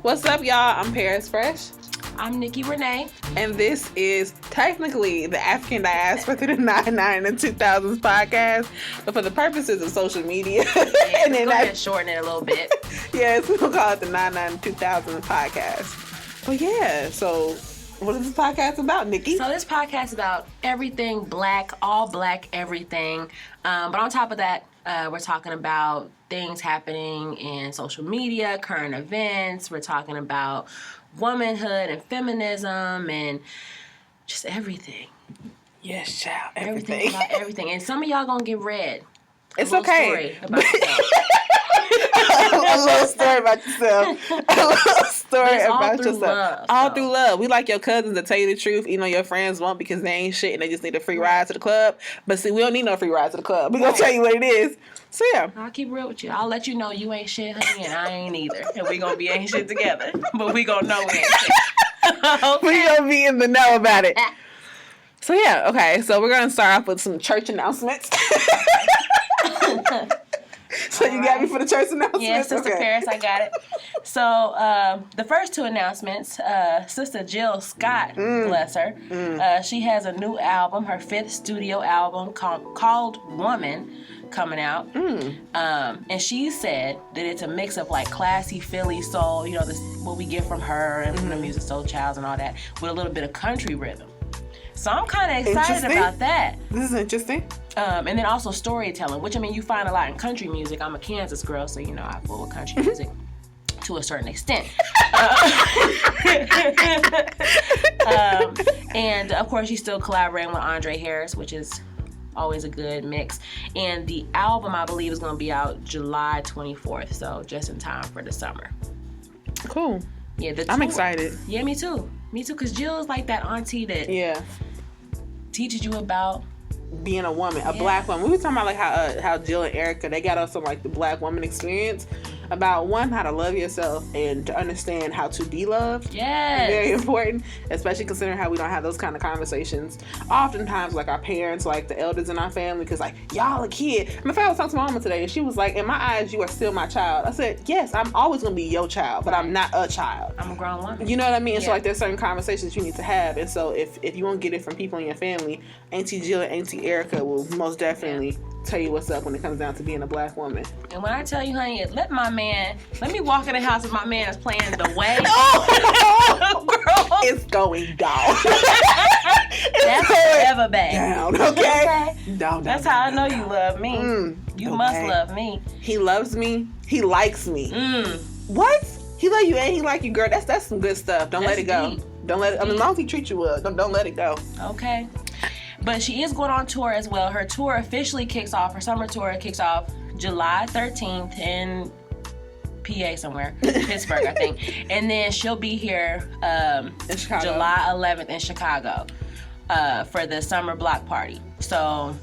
What's up, y'all? I'm Paris Fresh. I'm Nikki Renee. And this is technically the African Diaspora Through the 99 and 2000's podcast, but for the purposes of social media. Yeah, and then go ahead and shorten it a little bit. Yes, we'll call it the 99 and 2000's podcast. But yeah, so what is this podcast about, Nikki? So this podcast is about everything black, all black, everything. But on top of that, we're talking about things happening in social media, current events. We're talking about womanhood and feminism and just everything. Yes, child. Everything about everything. And some of y'all gonna get read. It's okay. Story about yourself. A little story about yourself. A little story about yourself. Love, all through love. We like your cousins that tell you the truth. You know your friends won't because they ain't shit and they just need a free ride to the club. But see, we don't need no free ride to the club. We gonna tell you what it is. So yeah. I'll keep real with you. I'll let you know you ain't shit, honey, and I ain't either. And we gonna be ain't shit together. But we gonna know we ain't shit. Okay. We gonna be in the know about it. So yeah, okay. So we're gonna start off with some church announcements. So you got me for the church announcements? Yes, Sister Paris, I got it. So the first two announcements, Sister Jill Scott, bless her, she has a new album, her 5th studio album called Woman, coming out. And she said that it's a mix of like classy Philly soul, you know, this what we get from her and from the Music Soul Childs and all that, with a little bit of country rhythm. So I'm kind of excited about that. This is interesting. And then also storytelling, which I mean you find a lot in country music. I'm a Kansas girl, so you know I fool with country music to a certain extent. And of course she's still collaborating with Andre Harris, which is always a good mix. And the album I believe is going to be out July 24th, so just in time for the summer. Cool. Yeah, I'm excited. Yeah, me too. Me too, because Jill is like that auntie that teaches you about being a woman, a black woman. We were talking about like how Jill and Erica, they got us some like the black woman experience about one, how to love yourself and to understand how to be loved. Yes. Very important, especially considering how we don't have those kind of conversations. Oftentimes, like our parents, like the elders in our family, because like, y'all a kid. My friend was talking to my mama today and she was like, in my eyes, you are still my child. I said, yes, I'm always going to be your child, but I'm not a child. I'm a grown woman. You know what I mean? Yeah. So like there's certain conversations you need to have. And so if you won't get it from people in your family, Auntie Jill and Auntie Erica will most definitely tell you what's up when it comes down to being a black woman. And when I tell you, honey, let me walk in the house and my man is playing the way. Girl. It's going down. That's forever back. Down, okay? Down. That's how I know you love me. You must love me. He loves me. He likes me. What? He love you and he like you, girl. That's some good stuff. Don't let it go. Deep. Don't let it. I mean, as long as he treats you well, don't let it go. Okay. But she is going on tour as well. Her tour officially kicks off. Her summer tour kicks off July 13th in PA somewhere, Pittsburgh, I think. And then she'll be here in Chicago. July 11th in Chicago for the summer block party. So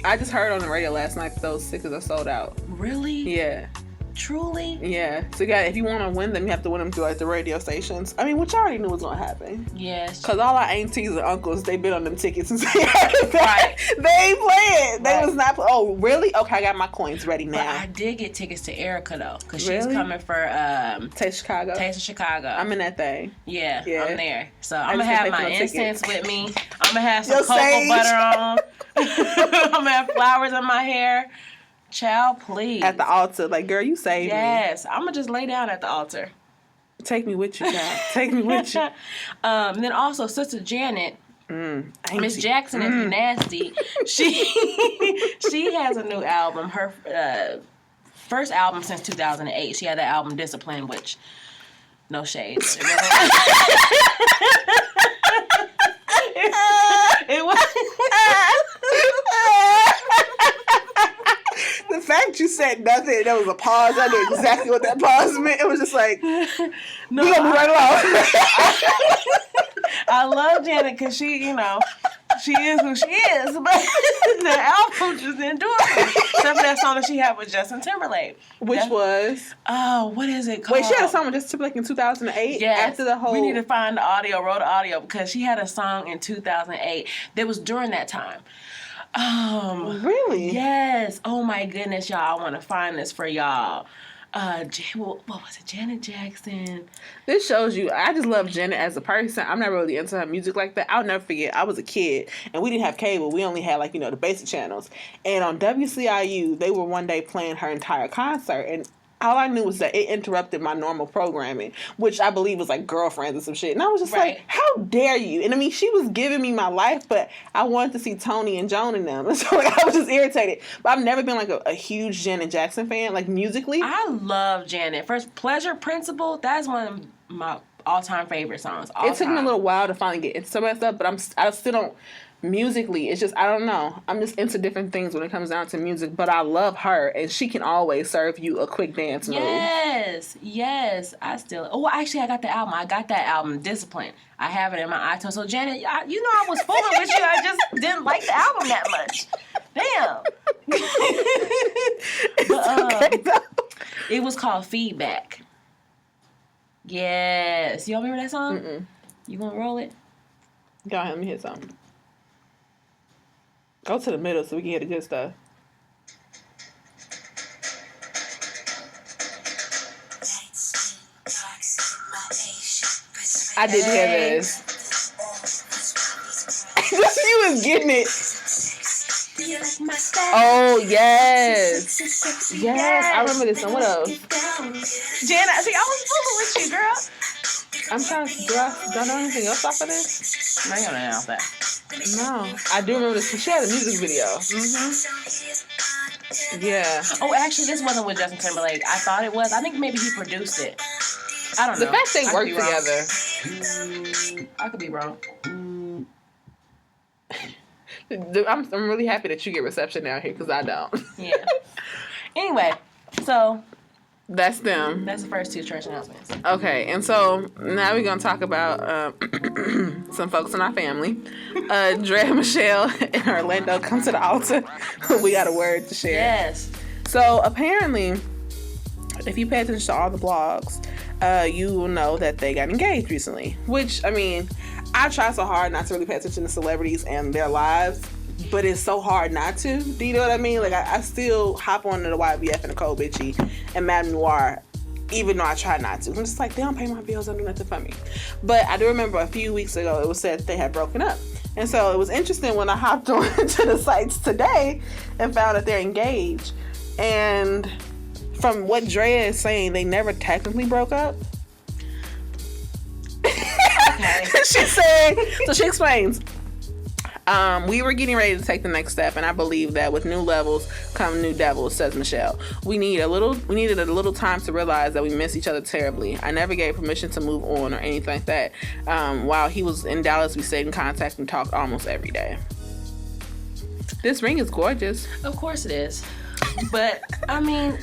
I just heard on the radio last night that those tickets are sold out. Really? Yeah. Truly? Yeah. So if you want to win them, you have to win them through like the radio stations. I mean, which I already knew was going to happen. Yes. Because all our aunties and uncles, they been on them tickets since they right. They ain't playing. They was not Oh, really? Okay, I got my coins ready now. But I did get tickets to Erica, though. Because she's coming for Taste Chicago. Taste of Chicago. I'm in that thing. Yeah, I'm there. So I'm going to have my incense with me. I'm going to have some cocoa sage. butter on. I'm going to have flowers in my hair. Child, please. At the altar. Like, girl, you saved me. Yes. I'm going to just lay down at the altar. Take me with you, child. Take me with you. Then also, Sister Janet, Miss Jackson is nasty. She has a new album. Her first album since 2008. She had that album, Discipline, which, no shade. It was... The fact you said nothing, there was a pause. I knew exactly what that pause meant. It was just like, no, we gonna be right along. I love Janet because she, you know, she is who she is, but the album just didn't do it for me. Except for that song that she had with Justin Timberlake. Which was? Oh, what is it called? Wait, she had a song with Justin Timberlake in 2008? Yes. After the whole... We need to find the audio, roll the audio, because she had a song in 2008 that was during that time. Really? Yes. Oh my goodness, y'all. I want to find this for y'all. What was it? Janet Jackson. This shows you, I just love Janet as a person. I'm not really into her music like that. I'll never forget, I was a kid, and we didn't have cable. We only had, like, the basic channels. And on WCIU, they were one day playing her entire concert, and all I knew was that it interrupted my normal programming, which I believe was like Girlfriends or some shit. And I was just like, how dare you? And I mean, she was giving me my life, but I wanted to see Tony and Joan in them. And so like, I was just irritated. But I've never been like a huge Janet Jackson fan, like musically. I love Janet. First, Pleasure Principle, that's one of my all-time favorite songs. It took me a little while to finally get into some of that stuff, but I still don't. Musically, it's just, I don't know. I'm just into different things when it comes down to music, but I love her, and she can always serve you a quick dance move. Yes. Actually, I got the album. I got that album, Discipline. I have it in my iTunes. So, Janet, I was fooling with you. I just didn't like the album that much. Damn. Okay, though. It was called Feedback. Yes. You don't remember that song? Mm-mm. You gonna roll it? Go ahead, let me hit something. Go to the middle so we can hear the good stuff. I didn't hear this. She was getting it. Oh, yes. Yes, I remember this one. What else? Janet, see, I was fooling with you, girl. I'm trying to, do I know anything else off of this? I don't know off that. No, I do remember this. She had a music video. Yeah. Oh, actually, this wasn't with Justin Timberlake. I thought it was. I think maybe he produced it. I don't know. The fact they worked together. I could be wrong. I'm really happy that you get reception down here because I don't. Yeah. Anyway, so that's them. That's the first two church announcements. Okay, and so now we're going to talk about some folks in our family. Draya Michele and Orlando come to the altar. We got a word to share. Yes. So apparently, if you pay attention to all the blogs, you will know that they got engaged recently. Which, I mean, I try so hard not to really pay attention to celebrities and their lives, but it's so hard not to. Do you know what I mean? Like, I still hop on to the YBF and Nicole Bitchy and Madame Noir, even though I try not to. I'm just like, they don't pay my bills, they don't do nothing for me. But I do remember a few weeks ago, it was said that they had broken up. And so it was interesting when I hopped on to the sites today and found that they're engaged. And from what Draya is saying, they never technically broke up. Okay. She said, so she explains, we were getting ready to take the next step, and I believe that with new levels come new devils, says Michelle. We needed a little time to realize that we miss each other terribly. I never gave permission to move on or anything like that. While he was in Dallas, we stayed in contact and talked almost every day. This ring is gorgeous. Of course it is. But, I mean,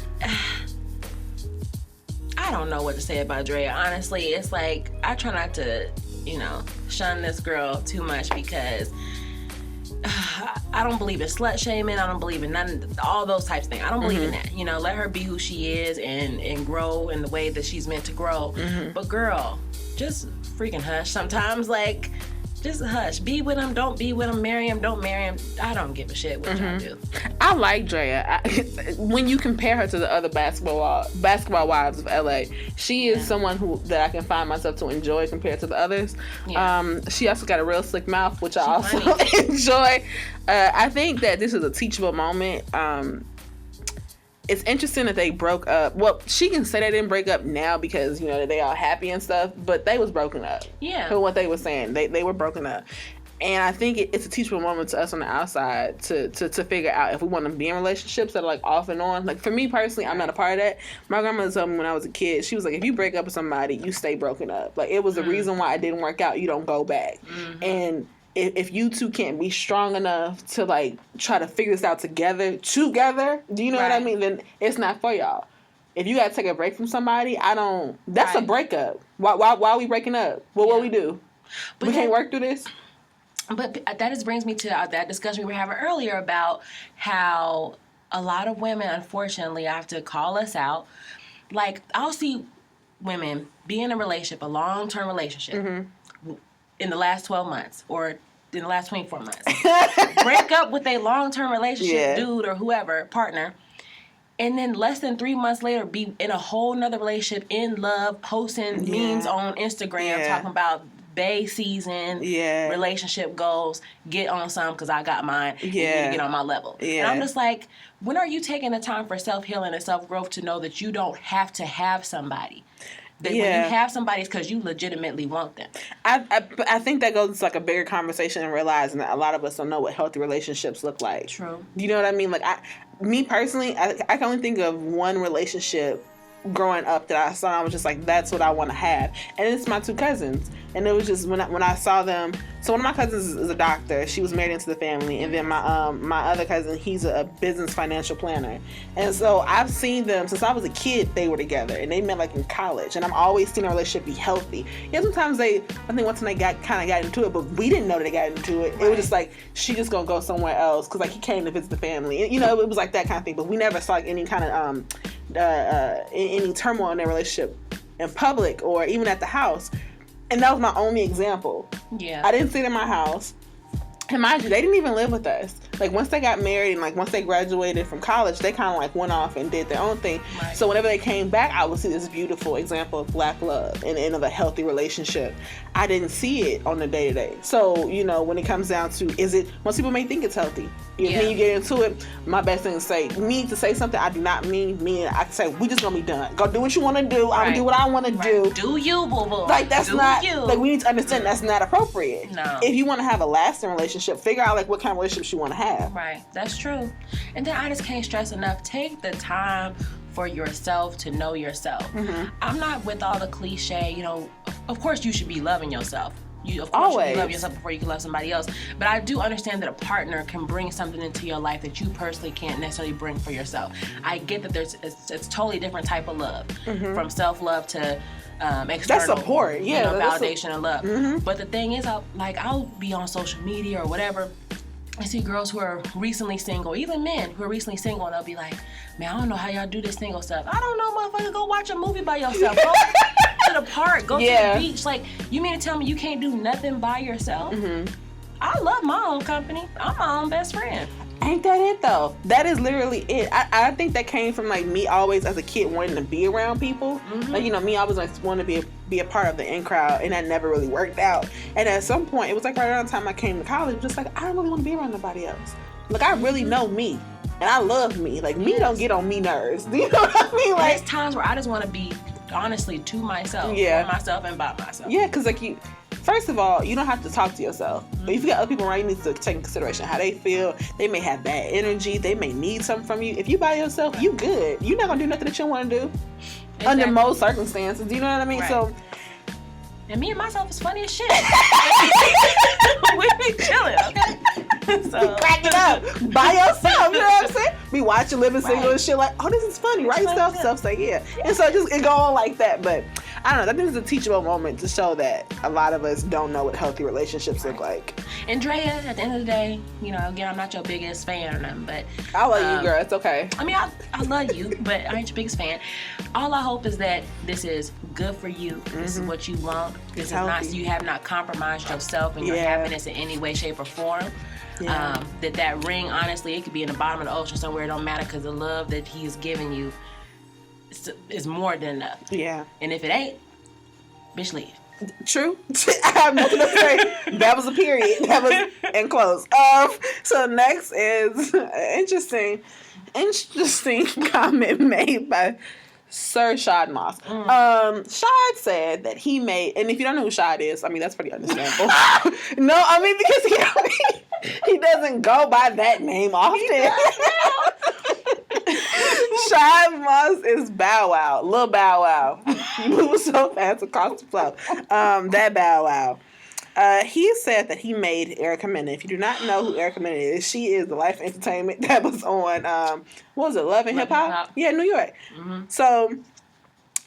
I don't know what to say about Draya. Honestly, it's like, I try not to, shun this girl too much because I don't believe in slut shaming. I don't believe in all those types of things. I don't believe in that. Let her be who she is and grow in the way that she's meant to grow. But girl, just freaking hush sometimes. Like, just hush. Be with him. Don't be with him. Marry him. Don't marry him. I don't give a shit what y'all do. I like Draya. When you compare her to the other basketball wives of LA, she is someone that I can find myself to enjoy compared to the others. Yeah. She also got a real slick mouth, which I also enjoy. I think that this is a teachable moment. It's interesting that they broke up. Well, she can say they didn't break up now because, they all happy and stuff, but they was broken up. Yeah. For what they were saying. They were broken up. And I think it's a teachable moment to us on the outside to figure out if we want to be in relationships that are like off and on. Like for me personally, I'm not a part of that. My grandmother told me when I was a kid, she was like, if you break up with somebody, you stay broken up. Like it was the reason why it didn't work out. You don't go back. And if you two can't be strong enough to like try to figure this out together, do you know what I mean? Then it's not for y'all. If you gotta take a break from somebody, that's a breakup. Why are we breaking up? What we do? But we can't work through this? But that just brings me to that discussion we were having earlier about how a lot of women, unfortunately, have to call us out. Like, I'll see women be in a relationship, a long-term relationship, in the last 12 months or in the last 24 months. Break up with a long-term relationship dude or whoever, partner, and then less than 3 months later be in a whole nother relationship, in love, posting memes on Instagram talking about bae season, relationship goals, get on some because I got mine, and you need to get on my level. And I'm just like, when are you taking the time for self-healing and self-growth to know that you don't have to have somebody? That when you have somebody, it's because you legitimately want them. I think that goes to like a bigger conversation and realizing that a lot of us don't know what healthy relationships look like. True. You know what I mean? Like, me personally, I can only think of one relationship growing up that I saw. I was just like, that's what I want to have. And it's my two cousins. And it was just when I saw them. So one of my cousins is a doctor. She was married into the family. And then my other cousin, he's a business financial planner. And so I've seen them since I was a kid. They were together, and they met like in college. And I'm always seeing a relationship be healthy. Yeah, sometimes I think once they got into it, but we didn't know they got into it. Right. It was just like, she just gonna go somewhere else because like he came to visit the family. And, it was like that kind of thing. But we never saw like any kind of any turmoil in their relationship in public or even at the house. And that was my only example. Yeah. I didn't see it in my house. And mind you, they didn't even live with us. Like, once they got married and, like, once they graduated from college, they kind of, like, went off and did their own thing. Right. So whenever they came back, I would see this beautiful example of black love and of a healthy relationship. I didn't see it on the day-to-day. So, when it comes down to, most people may think it's healthy. When you get into it, my best thing is to say something I do not mean. I can say, we just gonna be done. Go do what you want to do. I'm gonna do what I want to do. Do you, boo-boo. Like, that's not, like, we need to understand that's not appropriate. No. If you want to have a lasting relationship, figure out, like, what kind of relationships you want to have. Right. That's true. And then I just can't stress enough, take the time for yourself to know yourself. Mm-hmm. I'm not with all the cliche, of course you should be loving yourself. You, of course, you love yourself before you can love somebody else. But I do understand that a partner can bring something into your life that you personally can't necessarily bring for yourself. I get that it's totally different type of love, from self-love to external. That's support, validation and love. Mm-hmm. But the thing is, I'll be on social media or whatever. I see girls who are recently single, even men who are recently single, and they'll be like, man, I don't know how y'all do this single stuff. I don't know, motherfucker, go watch a movie by yourself. Go to the park, go to the beach. Like, you mean to tell me you can't do nothing by yourself? Mm-hmm. I love my own company. I'm my own best friend. Ain't that it, though? That is literally it. I think that came from, like, me always as a kid wanting to be around people. Mm-hmm. Like, me always like wanted to be a part of the in crowd, and that never really worked out. And at some point, it was like right around the time I came to college, just like, I don't really want to be around nobody else. Like, I really know me, and I love me. Like, me don't get on me nerves. Do you know what I mean? Like, there's times where I just want to be, honestly, to myself, for myself, and by myself. Yeah, because, like, first of all, you don't have to talk to yourself. Mm-hmm. But if you got other people around, you need to take in consideration how they feel. They may have bad energy. They may need something from you. If you by yourself, you good. You're not going to do nothing that you want to do. Exactly. Under most circumstances. Do you know what I mean? Right. So, and me and myself is funny as shit. We be chilling, okay? So cracking up by yourself. You know what I'm saying? Be watching Living Single and shit like, oh, this is funny, right? Self say yeah. And so it go on like that. But I don't know. I think it's a teachable moment to show that a lot of us don't know what healthy relationships look like. And Draya, at the end of the day, again, I'm not your biggest fan or nothing, but I love you, girl. It's okay. I mean, I love you, but I ain't your biggest fan. All I hope is that this is good for you. This is what you want. This is not, you have not compromised yourself and your happiness in any way, shape, or form. Yeah. That ring, honestly, it could be in the bottom of the ocean somewhere. It don't matter, because the love that he is giving you is more than enough. Yeah. And if it ain't, bitch, leave. True. I have nothing to say. That was a period. That was in close. So next is interesting comment made by Sir Shad Moss. Shad said that he made, and if you don't know who Shad is, I mean, that's pretty understandable. No, I mean, because he doesn't go by that name often. Shad Moss is Bow Wow, Lil Bow Wow. You move so fast across the floor. That Bow Wow. He said that he made Erica Mena. If you do not know who Erica Mena is, she is the Life Entertainment that was on, what was it, Love and Hip Hop? Yeah, New York. Mm-hmm. So,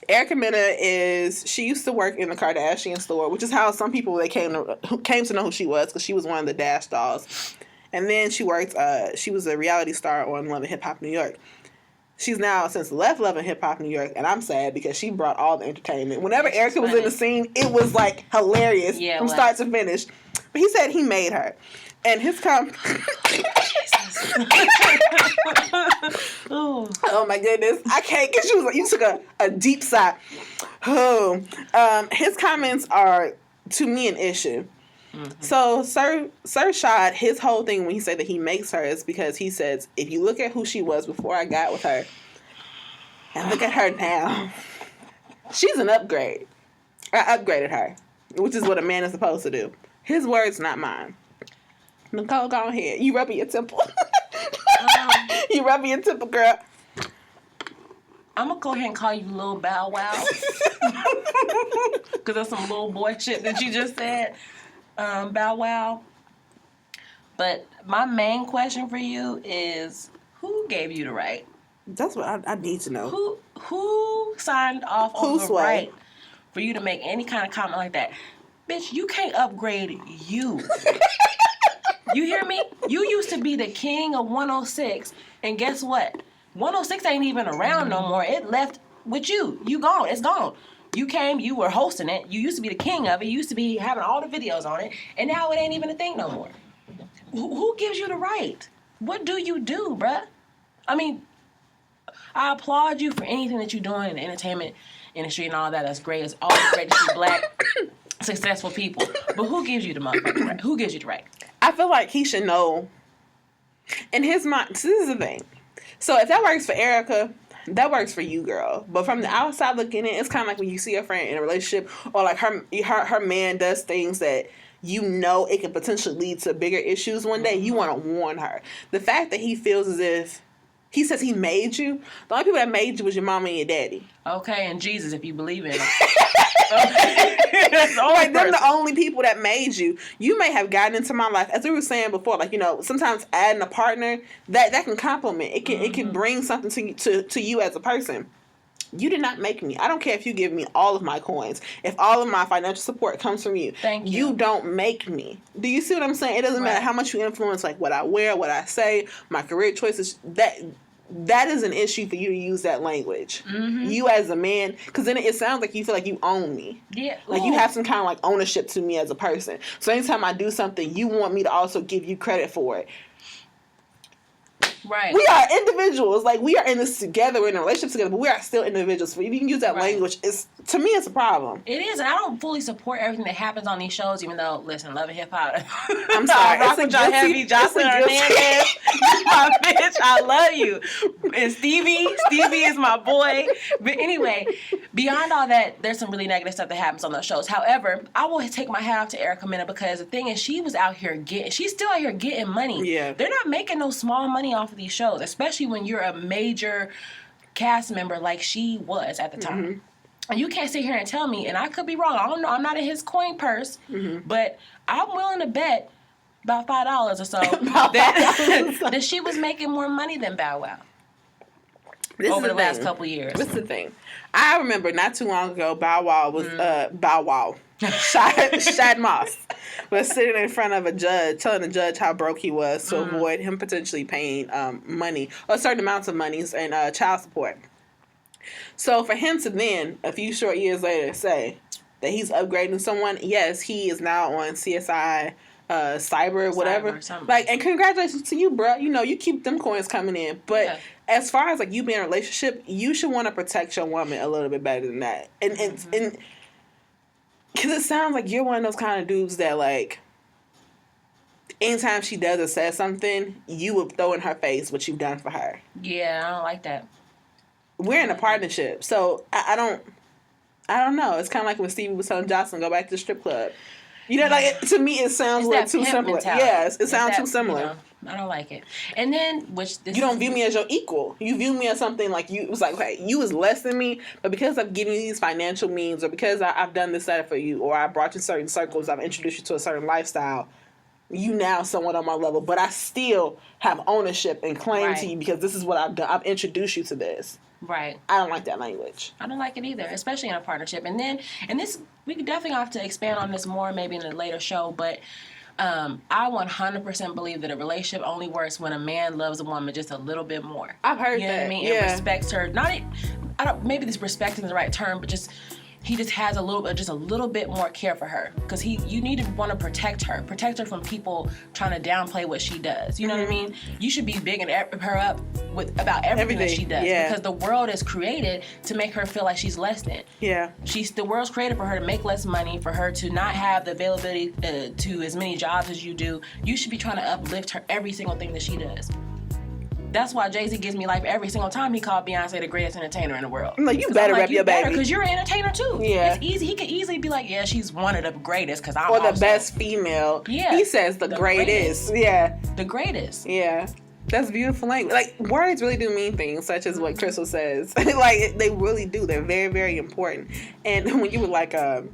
Erica Mena she used to work in the Kardashian store, which is how some people came to know who she was, because she was one of the Dash dolls. And then she was a reality star on Love and Hip Hop New York. She's now since left Love and Hip Hop New York, and I'm sad because she brought all the entertainment. Whenever Erica was in the scene, it was like hilarious from start to finish. But he said he made her, and his Ooh. Oh my goodness. I can't, because you took a deep sigh. Oh. His comments are, to me, an issue. Mm-hmm. So Sir Shad, his whole thing when he said that he makes her is because he says, if you look at who she was before I got with her, and look at her now, she's an upgrade. I upgraded her, which is what a man is supposed to do. His words, not mine. Nicole, go ahead. You rubbing your temple. You rubbing your temple, girl. I'm going to go ahead and call you Lil Bow Wow. Because that's some little boy shit that you just said. Bow Wow. But my main question for you is, who gave you the right? That's what I need to know. Who signed off on the right for you to make any kind of comment like that? Bitch, you can't upgrade you. You hear me? You used to be the king of 106, and guess what? 106 ain't even around no more. It left with you. You gone. It's gone. You came, you were hosting it. You used to be the king of it. You used to be having all the videos on it, and now it ain't even a thing no more. Who gives you the right? What do you do, bruh? I mean, I applaud you for anything that you're doing in the entertainment industry and all that. That's great. It's always great to see black, successful people. But who gives you the motherfucking right? Who gives you the right? I feel like he should know. In his mind, so this is the thing. So if that works for Erica, that works for you, girl. But from the outside looking in, it's kind of like when you see a friend in a relationship, or like her man does things that you know it can potentially lead to bigger issues one day. You want to warn her. The fact that he feels as if he says he made you, the only people that made you was your mama and your daddy. Okay, and Jesus, if you believe in him. Like, they're the only people that made you. You may have gotten into my life, as we were saying before, like, you know, sometimes adding a partner, that can compliment. It can bring something to you as a person. You did not make me. I don't care if you give me all of my coins. If all of my financial support comes from you. Thank you. You don't make me. Do you see what I'm saying? It doesn't matter how much you influence, like, what I wear, what I say, my career choices. That is an issue for you to use that language. Mm-hmm. You as a man, because then it sounds like you feel like you own me. Yeah. Like you have some kind of like ownership to me as a person. So anytime I do something, you want me to also give you credit for it. Right. We are individuals. Like, we are in this together. We're in a relationship together, but we are still individuals. So if you can use that language, to me, it's a problem. It is, and I don't fully support everything that happens on these shows, even though, listen, Love and Hip Hop. I'm sorry. I rock with y'all heavy. Jocelyn Hernandez. My bitch, I love you. And Stevie is my boy. But anyway, beyond all that, there's some really negative stuff that happens on those shows. However, I will take my hat off to Erica Mena, because the thing is, she's still out here getting money. Yeah. They're not making no small money off of these shows, especially when you're a major cast member like she was at the time. Mm-hmm. And you can't sit here and tell me, and I could be wrong, I don't know, I'm not in his coin purse, but I'm willing to bet about $5 or so that she was making more money than Bow Wow over the last couple years. This is the thing. I remember not too long ago, Bow Wow was Shad Moss was sitting in front of a judge, telling the judge how broke he was to avoid him potentially paying money, or certain amounts of monies, and child support. So for him to then, a few short years later, say that he's upgrading someone, yes, he is now on CSI, Cyber, whatever. Like, and congratulations to you, bro. You know, you keep them coins coming in. But as far as like you being in a relationship, you should want to protect your woman a little bit better than that. And because it sounds like you're one of those kind of dudes that, like, anytime she does or says something, you would throw in her face what you've done for her. Yeah, I don't like that. We're in a partnership, so I don't know. It's kind of like when Stevie was telling Jocelyn, go back to the strip club. You know, like, to me, it sounds like too similar. Yes, it sounds too similar. You know, I don't like it. And then, you don't view me as your equal. You view me as something like you. It was like, okay, you was less than me, but because I've given you these financial means, or because I've done this, that for you, or I brought you certain circles, I've introduced you to a certain lifestyle, you now somewhat on my level, but I still have ownership and claim to you because this is what I've done. I've introduced you to this. Right. I don't like that language. I don't like it either, especially in a partnership. And then, we could definitely have to expand on this more maybe in a later show, but I 100% believe that a relationship only works when a man loves a woman just a little bit more. I've heard that. You know what I mean? Yeah. And respects her. Maybe this respect isn't the right term, but just he just has a little bit more care for her, because you need to want to protect her from people trying to downplay what she does. You know what I mean? You should be bigging her up about everything that she does, because the world is created to make her feel like she's less than. Yeah. The world's created for her to make less money, for her to not have the availability to as many jobs as you do. You should be trying to uplift her every single thing that she does. That's why Jay-Z gives me life every single time he called Beyonce the greatest entertainer in the world. I'm like, you better rep your baby. Because you're an entertainer too. Yeah. It's easy. He could easily be like, yeah, she's one of the greatest, because I'm Or the also best female. Yeah. He says the greatest. Yeah. The greatest. Yeah. That's beautiful language. Like, words really do mean things, such as what Crystal says. Like, they really do. They're very, very important. And when you were like, a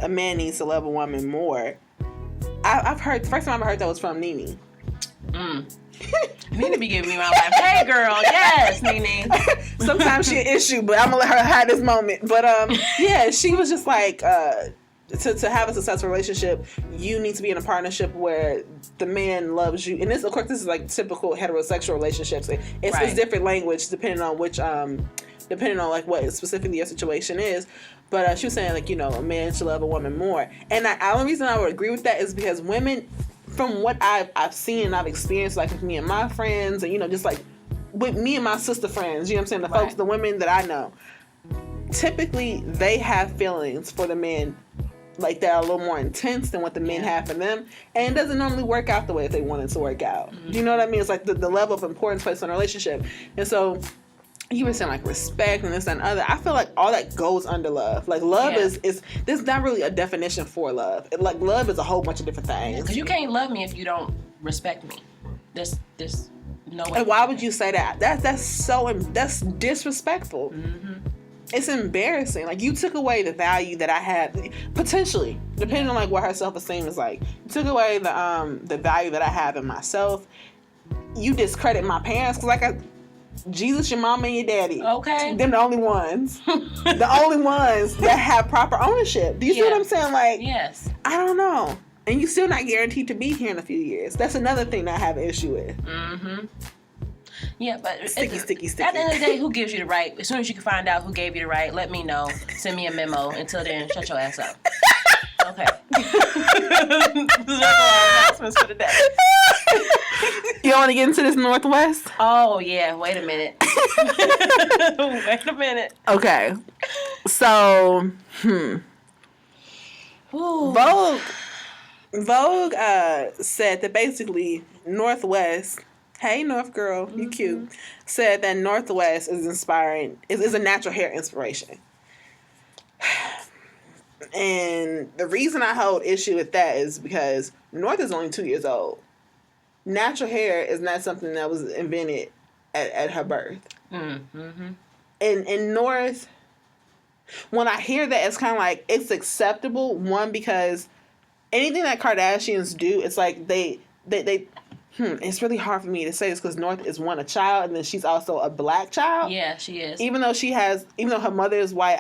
man needs to love a woman more, I've heard, the first time I heard that was from Nene. Nene be giving me my life. Hey, girl. Yes, Nene. Sometimes she an issue, but I'm going to let her have this moment. But, yeah, she was just like, to have a successful relationship, you need to be in a partnership where the man loves you. And this, of course, this is like typical heterosexual relationships. It's different language depending on which, depending on like what specifically your situation is. But she was saying, like, you know, a man should love a woman more. And the only reason I would agree with that is because women, from what I've seen and I've experienced, like with me and my friends, and, you know, just like with me and my sister friends, you know what I'm saying, the folks, the women that I know, typically they have feelings for the men like that are a little more intense than what the men have for them, and it doesn't normally work out the way that they want it to work out. Do you know what I mean? It's like the level of importance placed on a relationship. And so you were saying like respect and this and other. I feel like all that goes under love. Like love is there's not really a definition for love. Like love is a whole bunch of different things. Because you can't love me if you don't respect me. There's no way. And why would you say that? That's disrespectful. It's embarrassing. Like, you took away the value that I had, potentially, depending on like what her self-esteem is like. You took away the value that I have in myself. You discredit my parents, because Jesus, your mama, and your daddy. Okay. Them the only ones. The only ones that have proper ownership. Do you see what I'm saying? Like, yes. I don't know. And you're still not guaranteed to be here in a few years. That's another thing that I have an issue with. Yeah, but sticky. At the end of the day, who gives you the right? As soon as you can find out who gave you the right, let me know. Send me a memo. Until then, shut your ass up. Okay. Those are our announcements for the day. You want to get into this Northwest? Oh, yeah. Wait a minute. Wait a minute. Okay. So, Vogue said that basically Northwest, hey North girl, you cute, said that Northwest is is a natural hair inspiration. And the reason I hold issue with that is because North is only 2 years old. Natural hair is not something that was invented at her birth. And North, when I hear that, it's kind of like, it's acceptable. One, because anything that Kardashians do, it's like they it's really hard for me to say this because North is a child, and then she's also a black child. Yeah, she is. Even though her mother is white,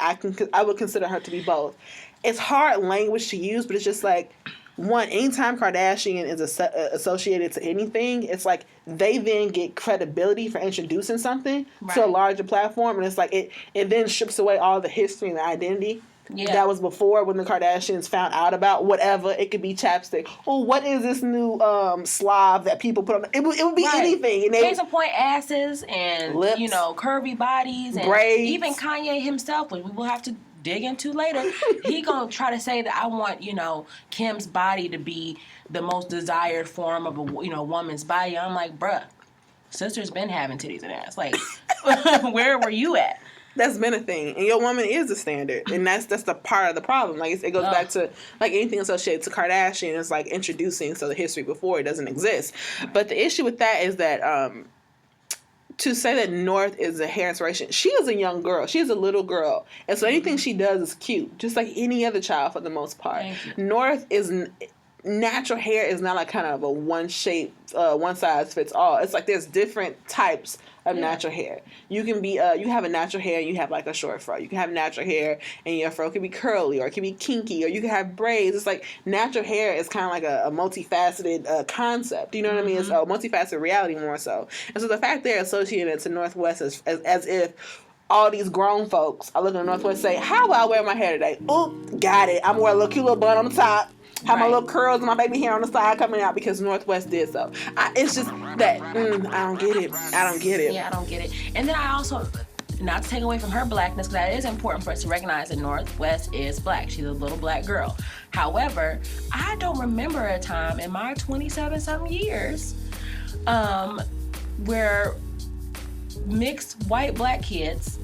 I would consider her to be both. It's hard language to use, but it's just like, one, anytime Kardashian is associated to anything, it's like they then get credibility for introducing something to a larger platform, and it's like it then strips away all the history and the identity that was before when the Kardashians found out about whatever. It could be chapstick. Oh, what is this new Slav that people put on? It would be anything. And case in point, asses and lips, curvy bodies, and braids. Even Kanye himself, which we will have to dig into later, he gonna try to say that I want Kim's body to be the most desired form of a woman's body. I'm like, bruh, sister's been having titties and ass. Like, where were you at? That's been a thing, and your woman is the standard, and that's the part of the problem. Like, it goes back to like anything associated to Kardashian. It's like introducing the history before it doesn't exist. But the issue with that is that to say that North is a hair inspiration, she is a young girl. She is a little girl, and so anything she does is cute, just like any other child for the most part. North is natural hair is not like kind of a one size fits all. It's like there's different types of natural hair. You can be you have a natural hair and you have like a short fro. You can have natural hair and your fro can be curly, or it can be kinky, or you can have braids. It's like natural hair is kind of like a multifaceted concept. You know what I mean? It's a multifaceted reality more so. And so the fact they're associated to Northwest as if all these grown folks are looking at Northwest and say, how will I wear my hair today? Oop, got it. I'm wearing a little cute little bun on the top. Have my little curls and my baby hair on the side coming out because Northwest did so. It's just that, I don't get it. I don't get it. Yeah, I don't get it. And then I also, not to take away from her blackness, because that is important for us to recognize that Northwest is black. She's a little black girl. However, I don't remember a time in my 27-something years where mixed white black kids,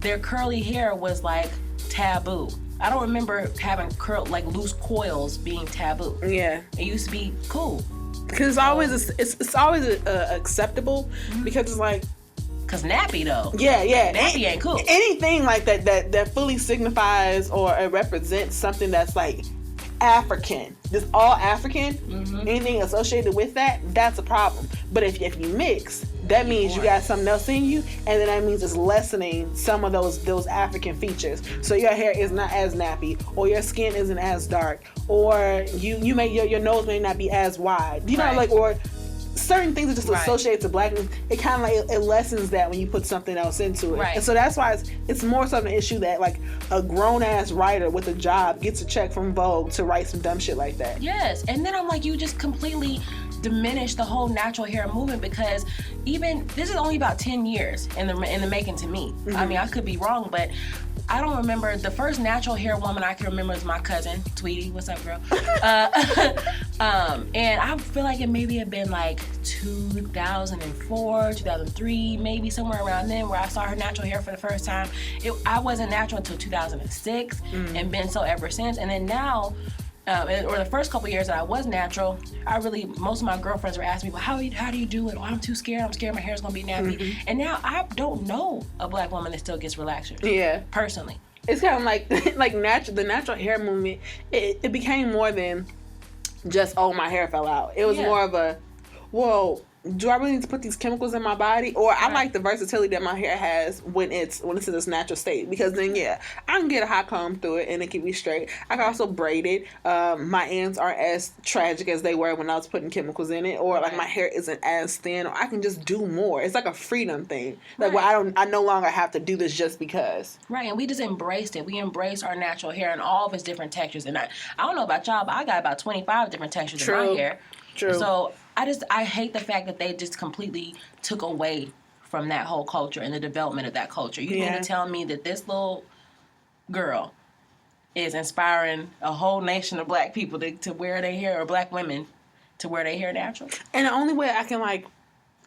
their curly hair was like taboo. I don't remember having loose coils being taboo. Yeah, it used to be cool because it's always acceptable because it's like. Cause nappy though. Yeah. Nappy ain't cool. Anything like that fully signifies or it represents something that's like African, just all African. Anything associated with that's a problem. But if you mix, that means you got something else in you, and then that means it's lessening some of those African features. So your hair is not as nappy, or your skin isn't as dark, or you may your nose may not be as wide. You know, like, or certain things are just associated to blackness. It kind of like it lessens that when you put something else into it. And so that's why it's more so an issue that like a grown ass writer with a job gets a check from Vogue to write some dumb shit like that. Yes, and then I'm like, you just completely diminish the whole natural hair movement, because even this is only about 10 years in the making to me. I mean, I could be wrong, but I don't remember. The first natural hair woman I can remember is my cousin, Tweety. What's up, girl? And I feel like it maybe had been like 2004, 2003, maybe somewhere around then where I saw her natural hair for the first time. I wasn't natural until 2006 and been so ever since. And then now, or the first couple years that I was natural, most of my girlfriends were asking me, well, how do you do it? Oh, I'm too scared. I'm scared my hair's gonna be nappy. And now I don't know a black woman that still gets relaxers. Yeah. Personally. It's kind of like the natural hair movement, it became more than just, oh, my hair fell out. It was more of a, whoa, do I really need to put these chemicals in my body? Or I like the versatility that my hair has when it's in its natural state. Because then, I can get a hot comb through it and it can be straight. I can also braid it. My ends aren't as tragic as they were when I was putting chemicals in it. Or like my hair isn't as thin. Or I can just do more. It's like a freedom thing. Like where I no longer have to do this just because. Right, and we just embraced it. We embraced our natural hair and all of its different textures. And I don't know about y'all, but I got about 25 different textures in my hair. True. So I hate the fact that they just completely took away from that whole culture and the development of that culture. You mean to tell me that this little girl is inspiring a whole nation of black people to wear their hair, or black women to wear their hair natural? And the only way I can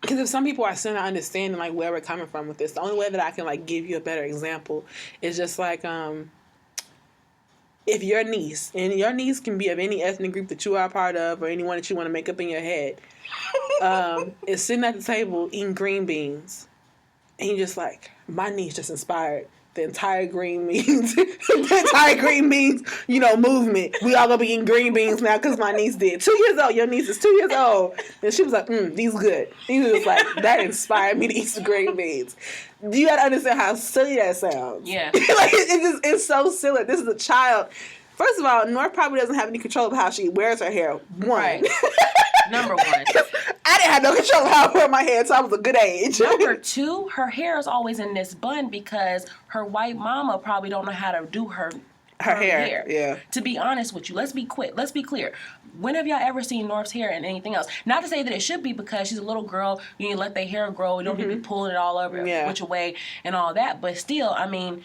because if some people are still not understanding like where we're coming from with this, the only way that I can like give you a better example is just like if your niece, and your niece can be of any ethnic group that you are a part of or anyone that you want to make up in your head, is sitting at the table eating green beans, and you're just like, my niece just inspired the entire green beans, movement. We all gonna be eating green beans now because my niece did. 2 years old, your niece is 2 years old, and she was like, these good. He was like, that inspired me to eat some green beans. You gotta understand how silly that sounds. Yeah. It's so silly. This is a child. First of all, North probably doesn't have any control of how she wears her hair. One. Number one. I didn't have no control of how I wear my hair until I was a good age. Number two, her hair is always in this bun because her white mama probably don't know how to do her hair. Yeah. To be honest with you, let's be clear. When have y'all ever seen North's hair and anything else? Not to say that it should be, because she's a little girl. You need to let their hair grow. You don't need to be pulling it all over which way and all that. But still, I mean,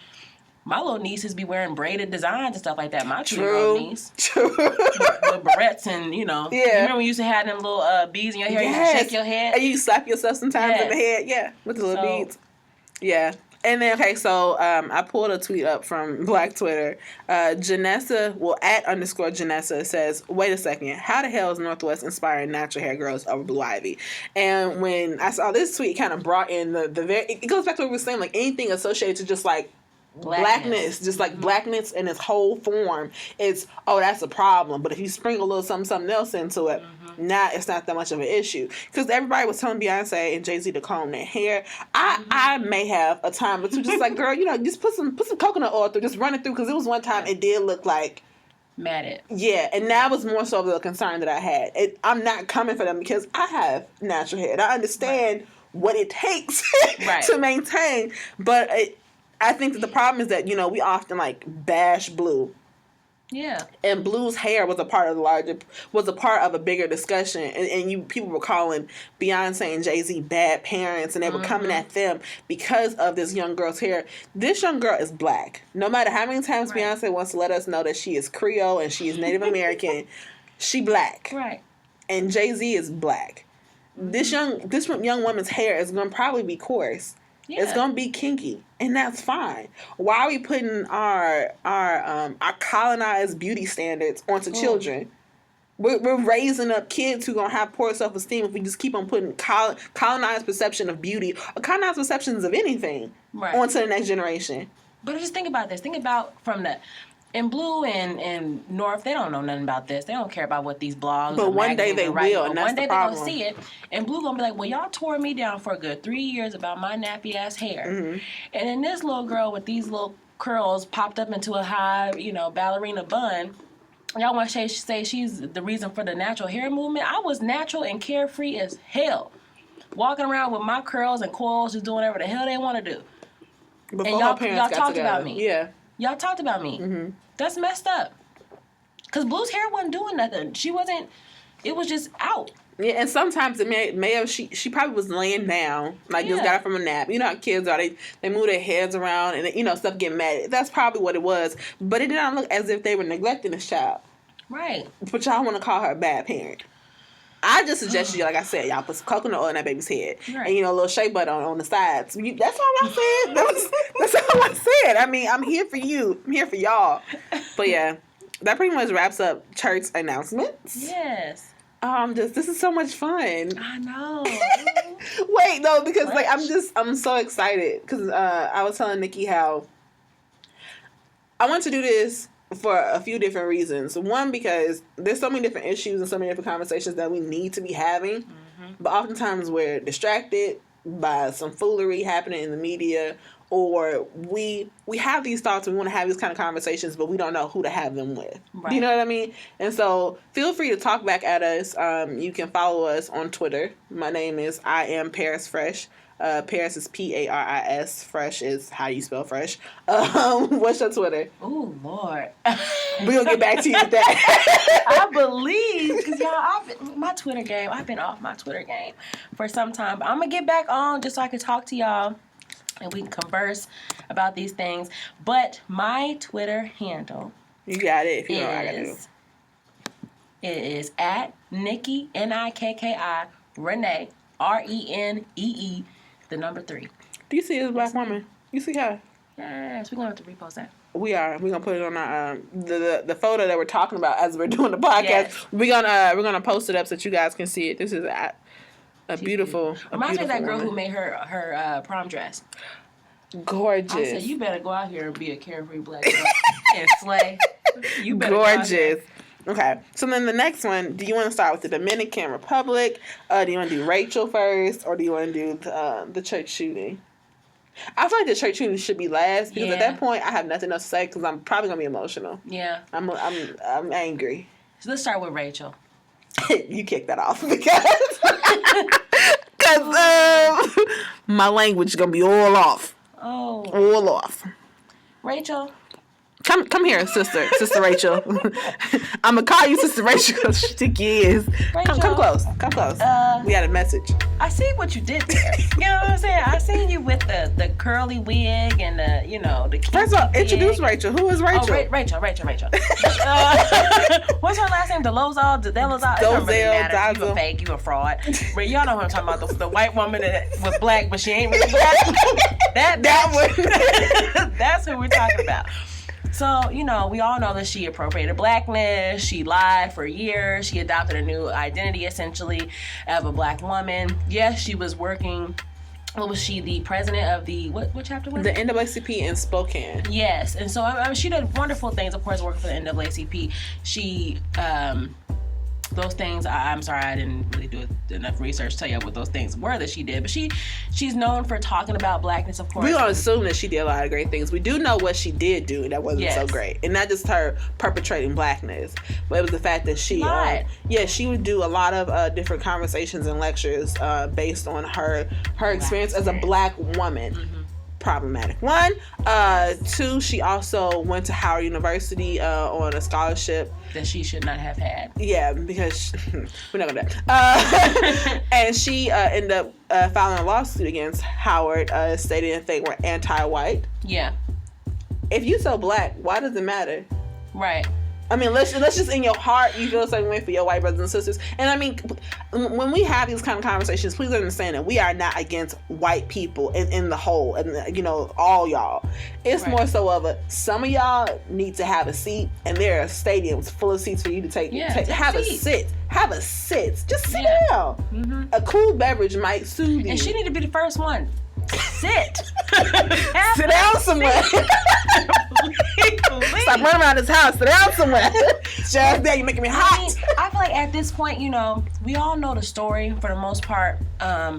my little nieces be wearing braided designs and stuff like that. My 2-year-old niece. True. With barrettes and, you know. Yeah. You remember we used to have them little beads in your hair? You shake your head. And you slap yourself sometimes in the head. Yeah. With the little beads. Yeah. And then, okay, so I pulled a tweet up from Black Twitter. Janessa, @_Janessa says, wait a second, how the hell is Northwest inspiring natural hair girls over Blue Ivy? And when I saw this tweet, it kind of brought in it goes back to what we were saying, like anything associated to just like blackness, just like blackness in its whole form. It's, that's a problem. But if you sprinkle a little something else into it, now it's not that much of an issue. Because everybody was telling Beyonce and Jay-Z to comb their hair. I may have a time or two, just like, girl, just put some coconut oil through, just run it through. Because it was one time it did look like matted. Yeah, and that was more so the concern that I had. I'm not coming for them because I have natural hair and I understand what it takes to maintain. But I think that the problem is that, we often like bash Blue. Yeah. And Blue's hair was a part of a bigger discussion, and people were calling Beyonce and Jay-Z bad parents, and they were coming at them because of this young girl's hair. This young girl is black. No matter how many times Beyonce wants to let us know that she is Creole and she is Native American, she black. Right. And Jay-Z is black. This young woman's hair is going to probably be coarse. Yeah. It's gonna be kinky, and that's fine. Why are we putting our colonized beauty standards onto children? We're raising up kids who gonna have poor self-esteem if we just keep on putting colonized perception of beauty or colonized perceptions of anything onto the next generation. But just think about this. Think about in Blue and North, they don't know nothing about this. They don't care about what these blogs. But one day they will, and that's the problem. One day they're gonna see it, and Blue gonna be like, "Well, y'all tore me down for a good 3 years about my nappy ass hair," and then this little girl with these little curls popped up into a high, ballerina bun. Y'all want to say she's the reason for the natural hair movement? I was natural and carefree as hell, walking around with my curls and coils, just doing whatever the hell they want to do. Before and y'all talked about me. Yeah. Y'all talked about me. Mm-hmm. That's messed up. Because Blue's hair wasn't doing nothing. She wasn't, it was just out. Yeah, and sometimes it may have, she probably was laying down, just got it from a nap. You know how kids are, they move their heads around and, stuff get mad. That's probably what it was. But it did not look as if they were neglecting this child. Right. But y'all want to call her a bad parent. I just suggested you, like I said, y'all put some coconut oil in that baby's head. Right. And, a little shea butter on the sides. That's all I said. That's all I said. I mean, I'm here for you. I'm here for y'all. But, yeah, that pretty much wraps up church announcements. Yes. This is so much fun. I know. Wait, no, because, I'm so excited. Because I was telling Nikki how I want to do this for a few different reasons. One, because there's so many different issues and so many different conversations that we need to be having. Mm-hmm. But oftentimes we're distracted by some foolery happening in the media, or we have these thoughts and we want to have these kind of conversations, but we don't know who to have them with. Right. Do you know what I mean? And so feel free to talk back at us. You can follow us on Twitter. My name is I am Paris Fresh. Paris is Paris. Fresh is how you spell fresh. What's your Twitter? Oh, Lord. We'll get back to you with that. I believe, because y'all, I've been off my Twitter game for some time. But I'm going to get back on just so I can talk to y'all and we can converse about these things. But my Twitter handle. You got it if you know what I got to do. It is at Nikki, Nikki, Renee, Renee, the number 3. Do you see this black woman? You see her? Yes, we're going to have to repost that. We are. We're gonna put it on our the photo that we're talking about as we're doing the podcast. Yes. We're gonna post it up so that you guys can see it. This is a beautiful. Reminds me of that girl who made her prom dress. Gorgeous. I said you better go out here and be a carefree black girl and slay. You better gorgeous. Go out here. Okay, so then the next one, do you want to start with the Dominican Republic? Do you want to do Rachel first, or do you want to do the church shooting? I feel like the church shooting should be last, because at that point I have nothing else to say, because I'm probably going to be emotional. Yeah. I'm angry. So let's start with Rachel. You kick that off, because my language is going to be all off. Oh. All off. Rachel. Come here, sister Rachel. I'm gonna call you Sister Rachel because she think you is. Come close. We got a message. I see what you did there. You know what I'm saying? I seen you with the curly wig and the. First of all, introduce Rachel. Who is Rachel? Oh, Rachel. What's her last name? Delozal. It doesn't really matter. You a fake. You a fraud. Y'all know what I'm talking about. The white woman that was black, but she ain't really black. that one. That's who we're talking about. So, we all know that she appropriated Blackness. She lied for years. She adopted a new identity, essentially, of a black woman. Yes, she was working. What was she? The president of the, what chapter was it? The NAACP in Spokane. Yes. And so, she did wonderful things, of course, working for the NAACP. She, those things, I'm sorry, I didn't really do enough research to tell you what those things were that she did. But she's known for talking about Blackness, of course. We don't assume that she did a lot of great things. We do know what she did do that wasn't so great. And not just her perpetrating Blackness, but it was the fact that she she would do a lot of different conversations and lectures based on her experience as a black woman. Mm-hmm. problematic. 1, 2, she also went to Howard University on a scholarship that she should not have had. Yeah, because we're not gonna do that. And she ended up filing a lawsuit against Howard, stating that they were anti-white. Yeah. If you so black, why does it matter? Right. I mean, let's just in your heart, you feel the same way for your white brothers and sisters. And I mean, when we have these kind of conversations, please understand that we are not against white people in the whole, and you know, all y'all. It's more so of some of y'all need to have a seat, and there are stadiums full of seats for you to take. Have a sit. Have a sit. Just sit down. Mm-hmm. A cool beverage might soothe you. And she need to be the first one. Sit. Sit down somewhere. Stop running around this house. Sit down somewhere. Just there, you're making me hot. I feel like at this point, you know, we all know the story for the most part. I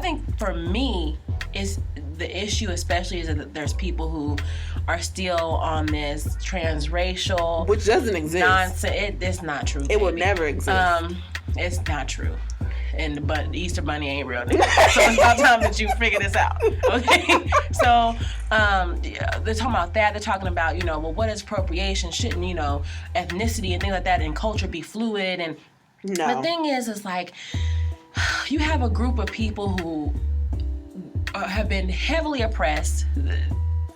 think for me, is the issue especially is that there's people who are still on this transracial, which doesn't exist. Nonsense. It's not true. It will never exist. It's not true. But the Easter Bunny ain't real. So it's about time that you figure this out. Okay? So they're talking about that. They're talking about, you know, well, what is appropriation? Shouldn't, you know, ethnicity and things like that and culture be fluid? And the thing is like, you have a group of people who have been heavily oppressed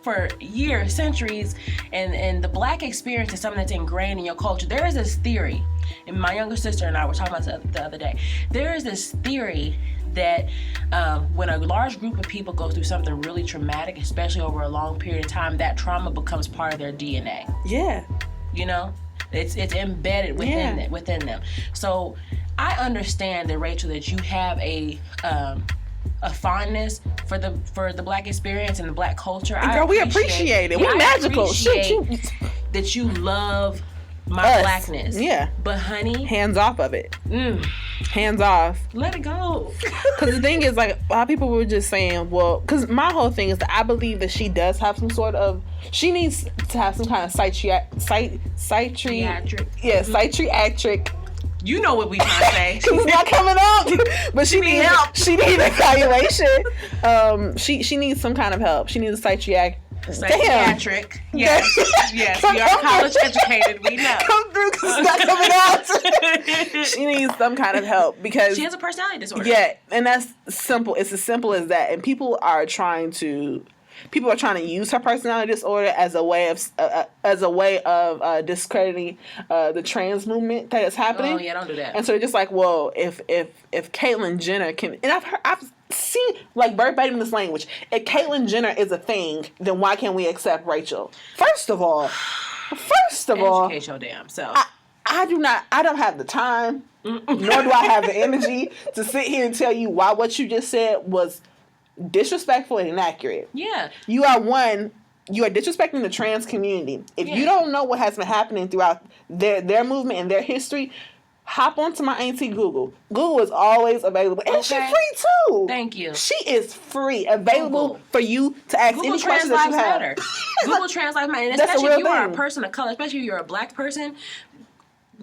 for years, centuries, and the black experience is something that's ingrained in your culture. There is this theory, and my younger sister and I were talking about this the other day. There is this theory that when a large group of people go through something really traumatic, especially over a long period of time, that trauma becomes part of their DNA. Yeah. You know? It's embedded within them. So I understand that, Rachel, that you have a fondness for the black experience and the black culture. And girl, we appreciate it. We're magical. That you love my blackness. Yeah. But honey, hands off of it. Hands off. Let it go. Because the thing is, like, a lot of people were just saying, well, because my whole thing is that I believe that she does have some sort of, she needs to have some kind of psychiatric. You know what we trying to say. She's not coming up, but she needs help. She needs evaluation. She needs some kind of help. She needs a psychiatric. Yes, we are college educated. We know. Come through because it's not coming out. She needs some kind of help because she has a personality disorder. Yeah, and that's simple. It's as simple as that. And people are trying to use her personality disorder as a way of discrediting the trans movement that is happening. Oh yeah, don't do that. And so they're just like, well, if Caitlyn Jenner can, and I've seen like verbatim this language. If Caitlyn Jenner is a thing, then why can't we accept Rachel? First of all, educate your damn self. I don't have the time, nor do I have the energy to sit here and tell you why what you just said was disrespectful and inaccurate. Yeah. You are disrespecting the trans community. If you don't know what has been happening throughout their movement and their history, hop onto my auntie Google. Google is always available. And she's free too. Thank you. She is free, available for you to ask Google any questions that you have. Matter. Google Trans Lives Matter. And especially if you are a person of color, especially if you're a black person,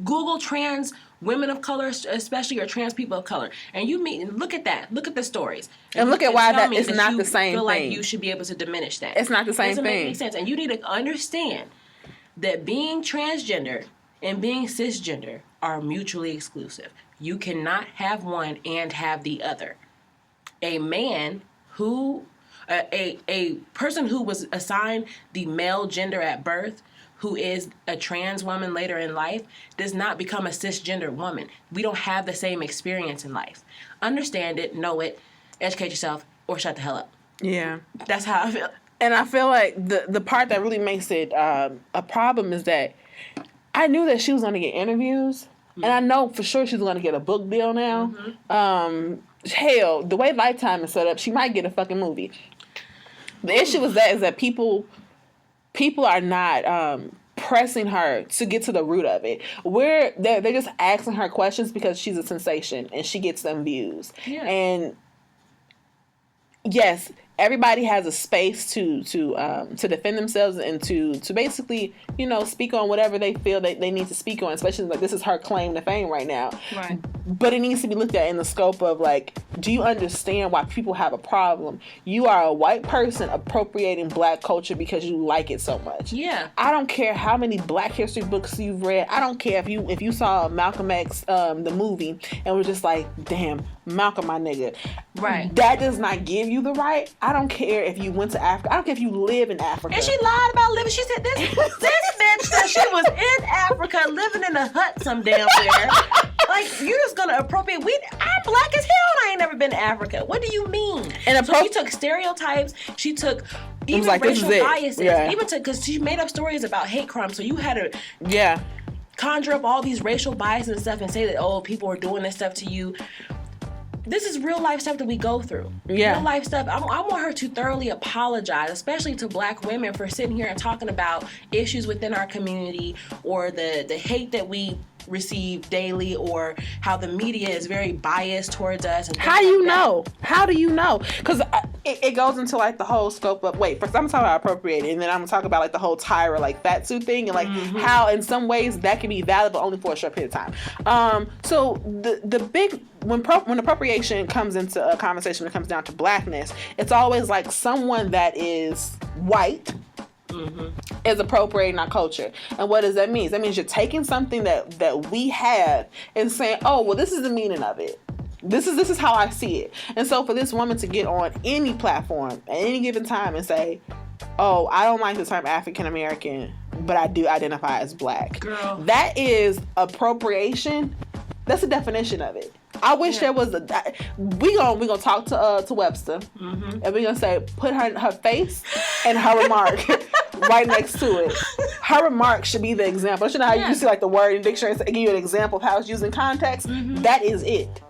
Google trans women of color, especially, or trans people of color, and look at that. Look at the stories, and look at why that is not the same thing. Feel like you should be able to diminish that. It's not the same thing. It doesn't make any sense, and you need to understand that being transgender and being cisgender are mutually exclusive. You cannot have one and have the other. A man who, a person who was assigned the male gender at birth, who is a trans woman later in life, does not become a cisgender woman. We don't have the same experience in life. Understand it, know it, educate yourself, or shut the hell up. Yeah. That's how I feel. And I feel like the part that really makes it a problem is that I knew that she was going to get interviews, and I know for sure she's going to get a book deal now. Mm-hmm. Hell, the way Lifetime is set up, she might get a fucking movie. The issue is that people are not pressing her to get to the root of it. They're just asking her questions because she's a sensation and she gets them views. Yeah. And yes, everybody has a space to defend themselves and to basically, you know, speak on whatever they feel that they need to speak on, especially like this is her claim to fame right now. Right. But it needs to be looked at in the scope of like, do you understand why people have a problem? You are a white person appropriating black culture because you like it so much. Yeah. I don't care how many Black history books you've read. I don't care if you saw Malcolm X, the movie, and was just like, damn, Malcolm, my nigga. Right. That does not give you the right. I don't care if you went to Africa. I don't care if you live in Africa. And she lied about living. She said this bitch said she was in Africa living in a hut some damn where. Like, you're just gonna appropriate. I'm black as hell and I ain't never been to Africa. What do you mean? And so she took stereotypes. She took even like, racial biases. Yeah. Even because she made up stories about hate crimes. So you had to conjure up all these racial biases and stuff and say that, oh, people are doing this stuff to you. This is real life stuff that we go through. Yeah. Real life stuff. I want her to thoroughly apologize, especially to black women, for sitting here and talking about issues within our community or the hate that we receive daily, or how the media is very biased towards us. And how do you know? How do you know? Because it goes into like the whole scope of, first I'm gonna talk about appropriating, and then I'm gonna talk about like the whole Tyra like fatsuit thing, and like how in some ways that can be valid, but only for a short period of time. So the big when appropriation comes into a conversation, when it comes down to blackness, it's always like someone that is white is appropriating our culture. And what does that mean? That means you're taking something that we have and saying, oh, well, this is the meaning of it. This is how I see it. And so for this woman to get on any platform at any given time and say, oh, I don't like the term African American, but I do identify as black. Girl. That is appropriation. That's the definition of it. I wish there was we gonna talk to Webster, and we gonna say put her face and her remark right next to it. Her remark should be the example. You know how you see like the word in dictionary and give you an example of how it's used in context. That is it.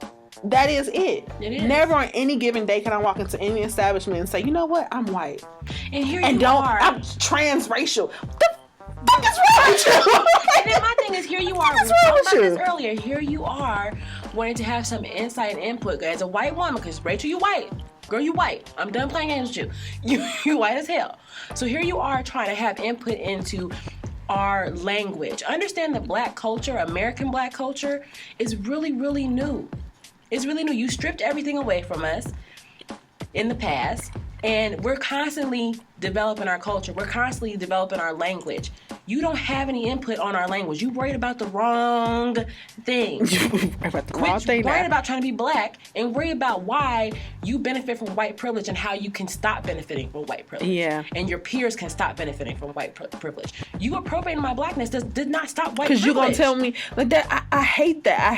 That is it. It is. Never on any given day can I walk into any establishment and say, you know what, I'm white, and here you are. I'm transracial. What is wrong with you? And then my thing is, here you are. We were talking about this earlier. Here you are wanting to have some insight and input as a white woman, because Rachel, you white. Girl, you white. I'm done playing games with you. You white as hell. So here you are trying to have input into our language. Understand that black culture, American black culture, is really, really new. It's really new. You stripped everything away from us in the past, and we're constantly developing our culture. We're constantly developing our language. You don't have any input on our language. You worried about the wrong thing. Worried about trying to be black, and worried about why you benefit from white privilege and how you can stop benefiting from white privilege. Yeah. And your peers can stop benefiting from white privilege. You appropriating my blackness did not stop white privilege. Because you're going to tell me like that. I hate that.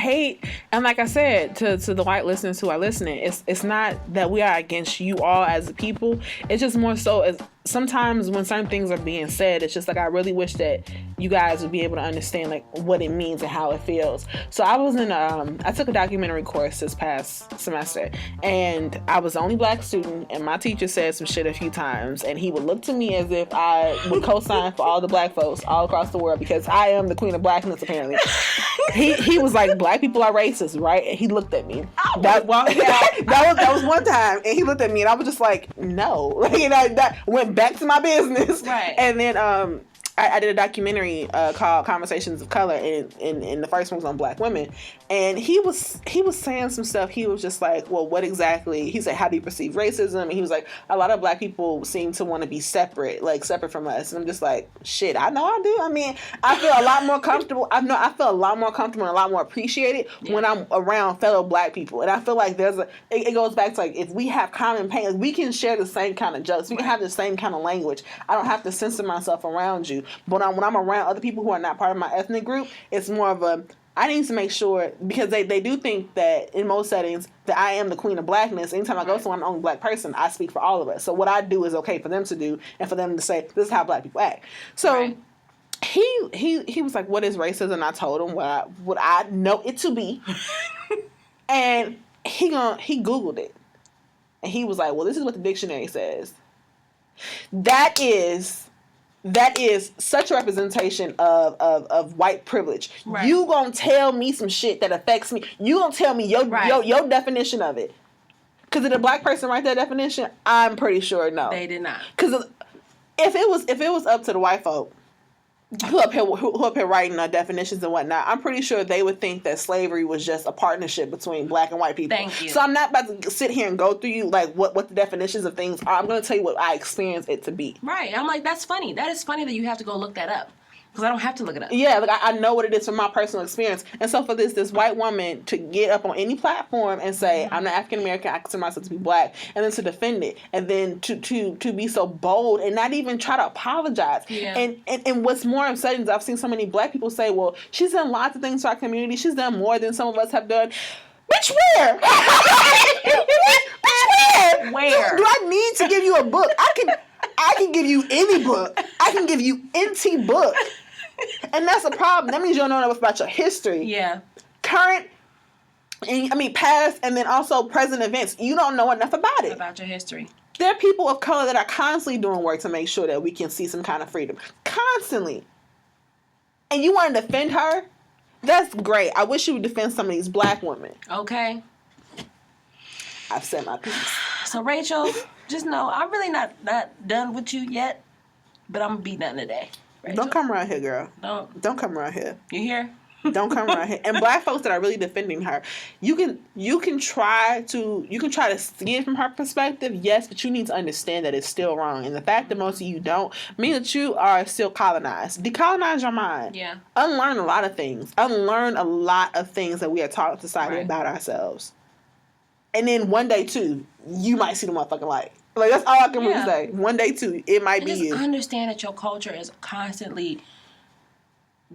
And like I said to the white listeners who are listening, it's not that we are against you all as a people. It's just more so as sometimes when certain things are being said, it's just like I really wish that you guys would be able to understand like what it means and how it feels. So I was I took a documentary course this past semester, and I was the only black student, and my teacher said some shit a few times, and he would look to me as if I would co-sign for all the black folks all across the world, because I am the queen of blackness apparently. He was like, black people are racist, right? And he looked at me. That was one time, and he looked at me, and I was just like, no. Like, you know, that went back to my business. Right. And then I did a documentary called Conversations of Color, and the first one was on black women. And he was saying some stuff. He was just like, well, what exactly? He said, how do you perceive racism? And he was like, a lot of black people seem to want to be separate from us. And I'm just like, shit, I know I do. I mean, I feel a lot more comfortable. I feel a lot more comfortable and a lot more appreciated when I'm around fellow black people. And I feel like it goes back to like, if we have common pain, like we can share the same kind of jokes. We can have the same kind of language. I don't have to censor myself around you. But when I'm around other people who are not part of my ethnic group, it's more of a, I need to make sure, because they do think that in most settings that I am the queen of blackness. Anytime I go somewhere, I'm the only black person. I speak for all of us. So what I do is okay for them to do, and for them to say, this is how black people act. So he was like, what is racism? And I told him what I know it to be. And he Googled it. And he was like, well, this is what the dictionary says. That is such a representation of white privilege. Right. You gonna tell me some shit that affects me. You gonna tell me your definition of it. Because did a black person write that definition? I'm pretty sure no. They did not. Because if it was up to the white folk who up here writing definitions and whatnot, I'm pretty sure they would think that slavery was just a partnership between black and white people. Thank you. So I'm not about to sit here and go through you like what the definitions of things are. I'm going to tell you what I experienced it to be. Right. I'm like, that's funny. That is funny that you have to go look that up. Because I don't have to look it up. Yeah, like I know what it is from my personal experience. And so for this white woman to get up on any platform and say, I'm not African American, I consider myself to be black, and then to defend it, and then to be so bold and not even try to apologize. Yeah. And what's more upsetting is I've seen so many black people say, well, she's done lots of things for our community. She's done more than some of us have done. Bitch, where? Bitch, where? Do I need to give you a book? I can give you any book. I can give you any book. And that's a problem. That means you don't know enough about your history. Yeah. Current, past, and then also present events. You don't know enough about it. About your history. There are people of color that are constantly doing work to make sure that we can see some kind of freedom. Constantly. And you want to defend her? That's great. I wish you would defend some of these black women. Okay. I've said my piece. So, Rachel, just know I'm really not done with you yet, but I'm going to be done today. Rachel. Don't come around here, girl. Don't come around here. You hear? Don't come around here. And black folks that are really defending her, you can try to see it from her perspective, yes, but you need to understand that it's still wrong. And the fact that most of you don't mean that you are still colonized. Decolonize your mind. Yeah. Unlearn a lot of things. Unlearn a lot of things that we are taught in society about ourselves. And then one day too, you might see the motherfucking light. Like, that's all I can really say. One day too, it might be you. Just understand that your culture is constantly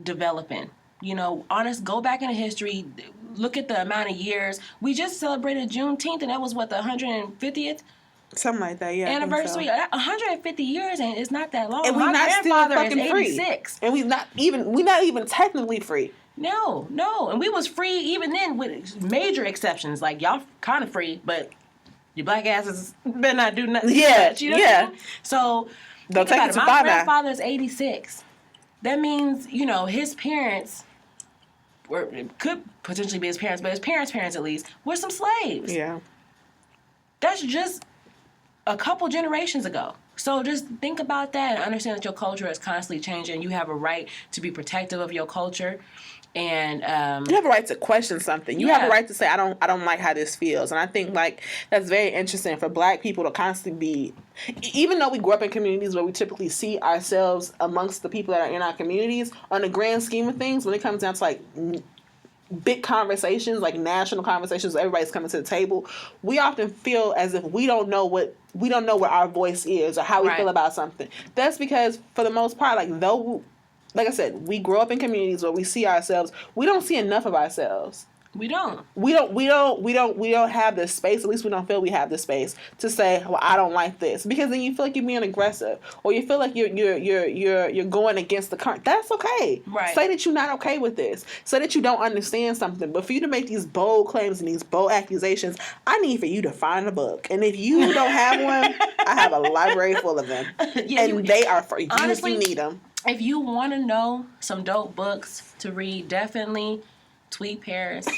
developing. You know, go back into history, look at the amount of years. We just celebrated Juneteenth, and that was, what, the 150th? Something like that, yeah. Anniversary. So. 150 years, and it's not that long. And we're not still fucking is 86. Free. And we're not even technically free. No. And we was free even then with major exceptions. Like, y'all kind of free, but your black asses better not do nothing. Yeah, you know what I mean? So, don't take it too far now. My grandfather's 86. That means, his parents could potentially be his parents, but his parents' at least, were some slaves. Yeah. That's just a couple generations ago. So just think about that and understand that your culture is constantly changing. You have a right to be protective of your culture. And you have a right to question something. You have a right to say, I don't like how this feels. And I think that's very interesting for black people to constantly be, even though we grew up in communities where we typically see ourselves amongst the people that are in our communities, on the grand scheme of things, when it comes down to big conversations, like national conversations where everybody's coming to the table, we often feel as if we don't know what our voice is or how we feel about something. That's because for the most part, like I said, we grow up in communities where we see ourselves. We don't see enough of ourselves. We don't have the space. At least we don't feel we have the space to say, well, I don't like this, because then you feel like you're being aggressive, or you feel like you're going against the current. That's okay. Right. Say that you're not okay with this. Say that you don't understand something. But for you to make these bold claims and these bold accusations, I need for you to find a book. And if you don't have one, I have a library full of them, they are for you. Honestly, if you need them. If you want to know some dope books to read, definitely tweet Paris.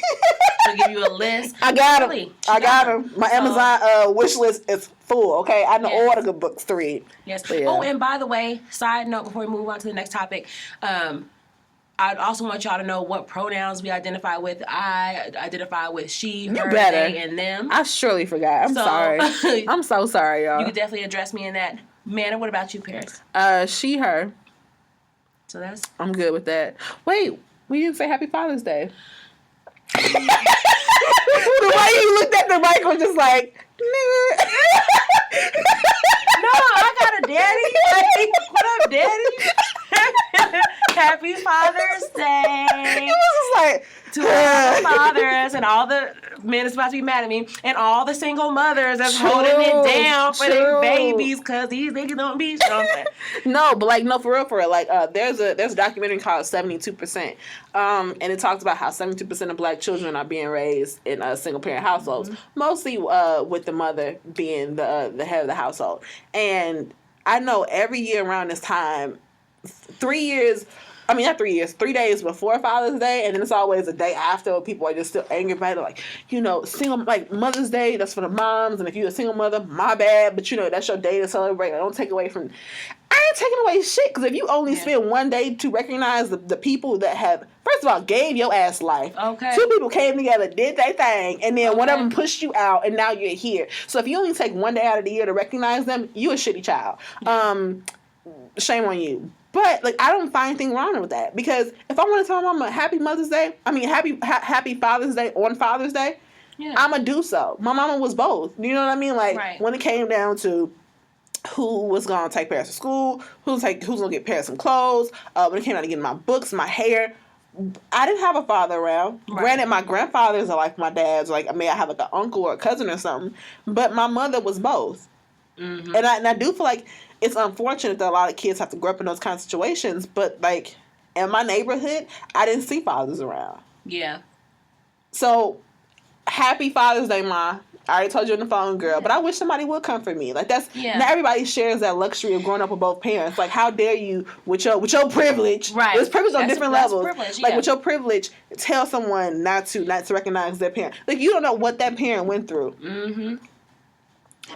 She'll give you a list. I got them. My Amazon wish list is full, okay? I know all the good books to read. Yes. Yeah. Oh, and by the way, side note before we move on to the next topic, I'd also want y'all to know what pronouns we identify with. I identify with she, her, they, and them. I surely forgot. I'm sorry. I'm so sorry, y'all. You can definitely address me in that manner. What about you, Paris? She, her. So I'm good with that. Wait, we didn't say Happy Father's Day. The way you looked at the mic was just like, no, I got a daddy. What up, daddy? Happy Father's Day. It was just like, to all the fathers and all the men is about to be mad at me, and all the single mothers that's holding it down for their babies because these niggas don't be something. No, but no, for real. There's a documentary called 72%, and it talks about how 72% of black children are being raised in single parent households, mostly with the mother being the head of the household. And I know every year around this time, 3 years. I mean, not 3 years, 3 days before Father's Day, and then it's always a day after. People are just still angry about it. Like, single, like Mother's Day, that's for the moms, and if you're a single mother, my bad, but that's your day to celebrate. Like, don't take away from. I ain't taking away shit, because if you only spend one day to recognize the people that have, first of all, gave your ass life. Okay. 2 people came together, did their thing, and then one of them pushed you out, and now you're here. So if you only take one day out of the year to recognize them, you a shitty child. Shame on you. But like, I don't find anything wrong with that, because if I want to tell my mama happy Mother's Day, happy Father's Day on Father's Day, I'ma do so. My mama was both. You know what I mean? Like when it came down to who was gonna take parents to school, who's gonna get parents some clothes, when it came down to getting my books, my hair, I didn't have a father around. Right. Granted, my grandfathers are like my dad's. Like, I may have like an uncle or a cousin or something, but my mother was both. Mm-hmm. And I do feel like it's unfortunate that a lot of kids have to grow up in those kind of situations. But like in my neighborhood, I didn't see fathers around. Yeah. So happy Father's Day, Ma. I already told you on the phone, girl, but I wish somebody would comfort me. Like, that's not everybody shares that luxury of growing up with both parents. Like, how dare you with your privilege? Right. There's privilege on different levels. Like with your privilege, tell someone not to recognize their parent. Like, you don't know what that parent went through. Mm-hmm.